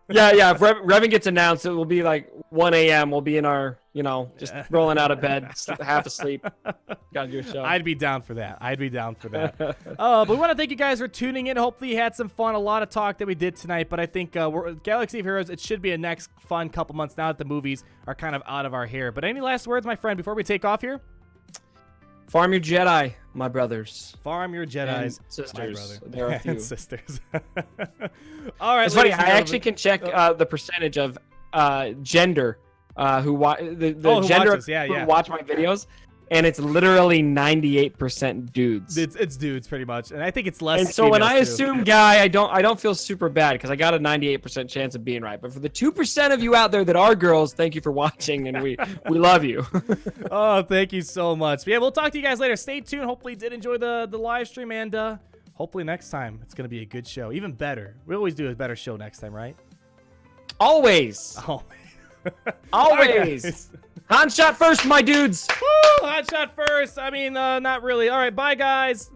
Speaker 2: Yeah. If Revan gets announced, it will be like 1 a.m. We'll be in our, just rolling out of bed, half asleep. Gotta do a show.
Speaker 1: I'd be down for that. But we want to thank you guys for tuning in. Hopefully you had some fun. A lot of talk that we did tonight. But I think Galaxy of Heroes, it should be a next fun couple months now that the movies are kind of out of our hair. But any last words, my friend, before we take off here?
Speaker 2: Farm your Jedi, my brothers.
Speaker 1: Farm your Jedis,
Speaker 2: sisters.
Speaker 1: My brother.
Speaker 2: There are a few.
Speaker 1: And sisters. All right.
Speaker 2: It's funny. I actually can check the percentage of gender who gender who watch my videos, and it's literally 98% dudes.
Speaker 1: It's dudes pretty much, and I think it's less.
Speaker 2: And so when I assume guy, I don't feel super bad because I got a 98% chance of being right. But for the 2% of you out there that are girls, thank you for watching, and we love you.
Speaker 1: Oh, thank you so much. But yeah, we'll talk to you guys later. Stay tuned. Hopefully, you did enjoy the live stream, and hopefully next time it's gonna be a good show, even better. We always do a better show next time, right?
Speaker 2: Always. Always. Han shot first, my dudes.
Speaker 1: Woo! Han shot first. I mean, not really. All right, bye, guys.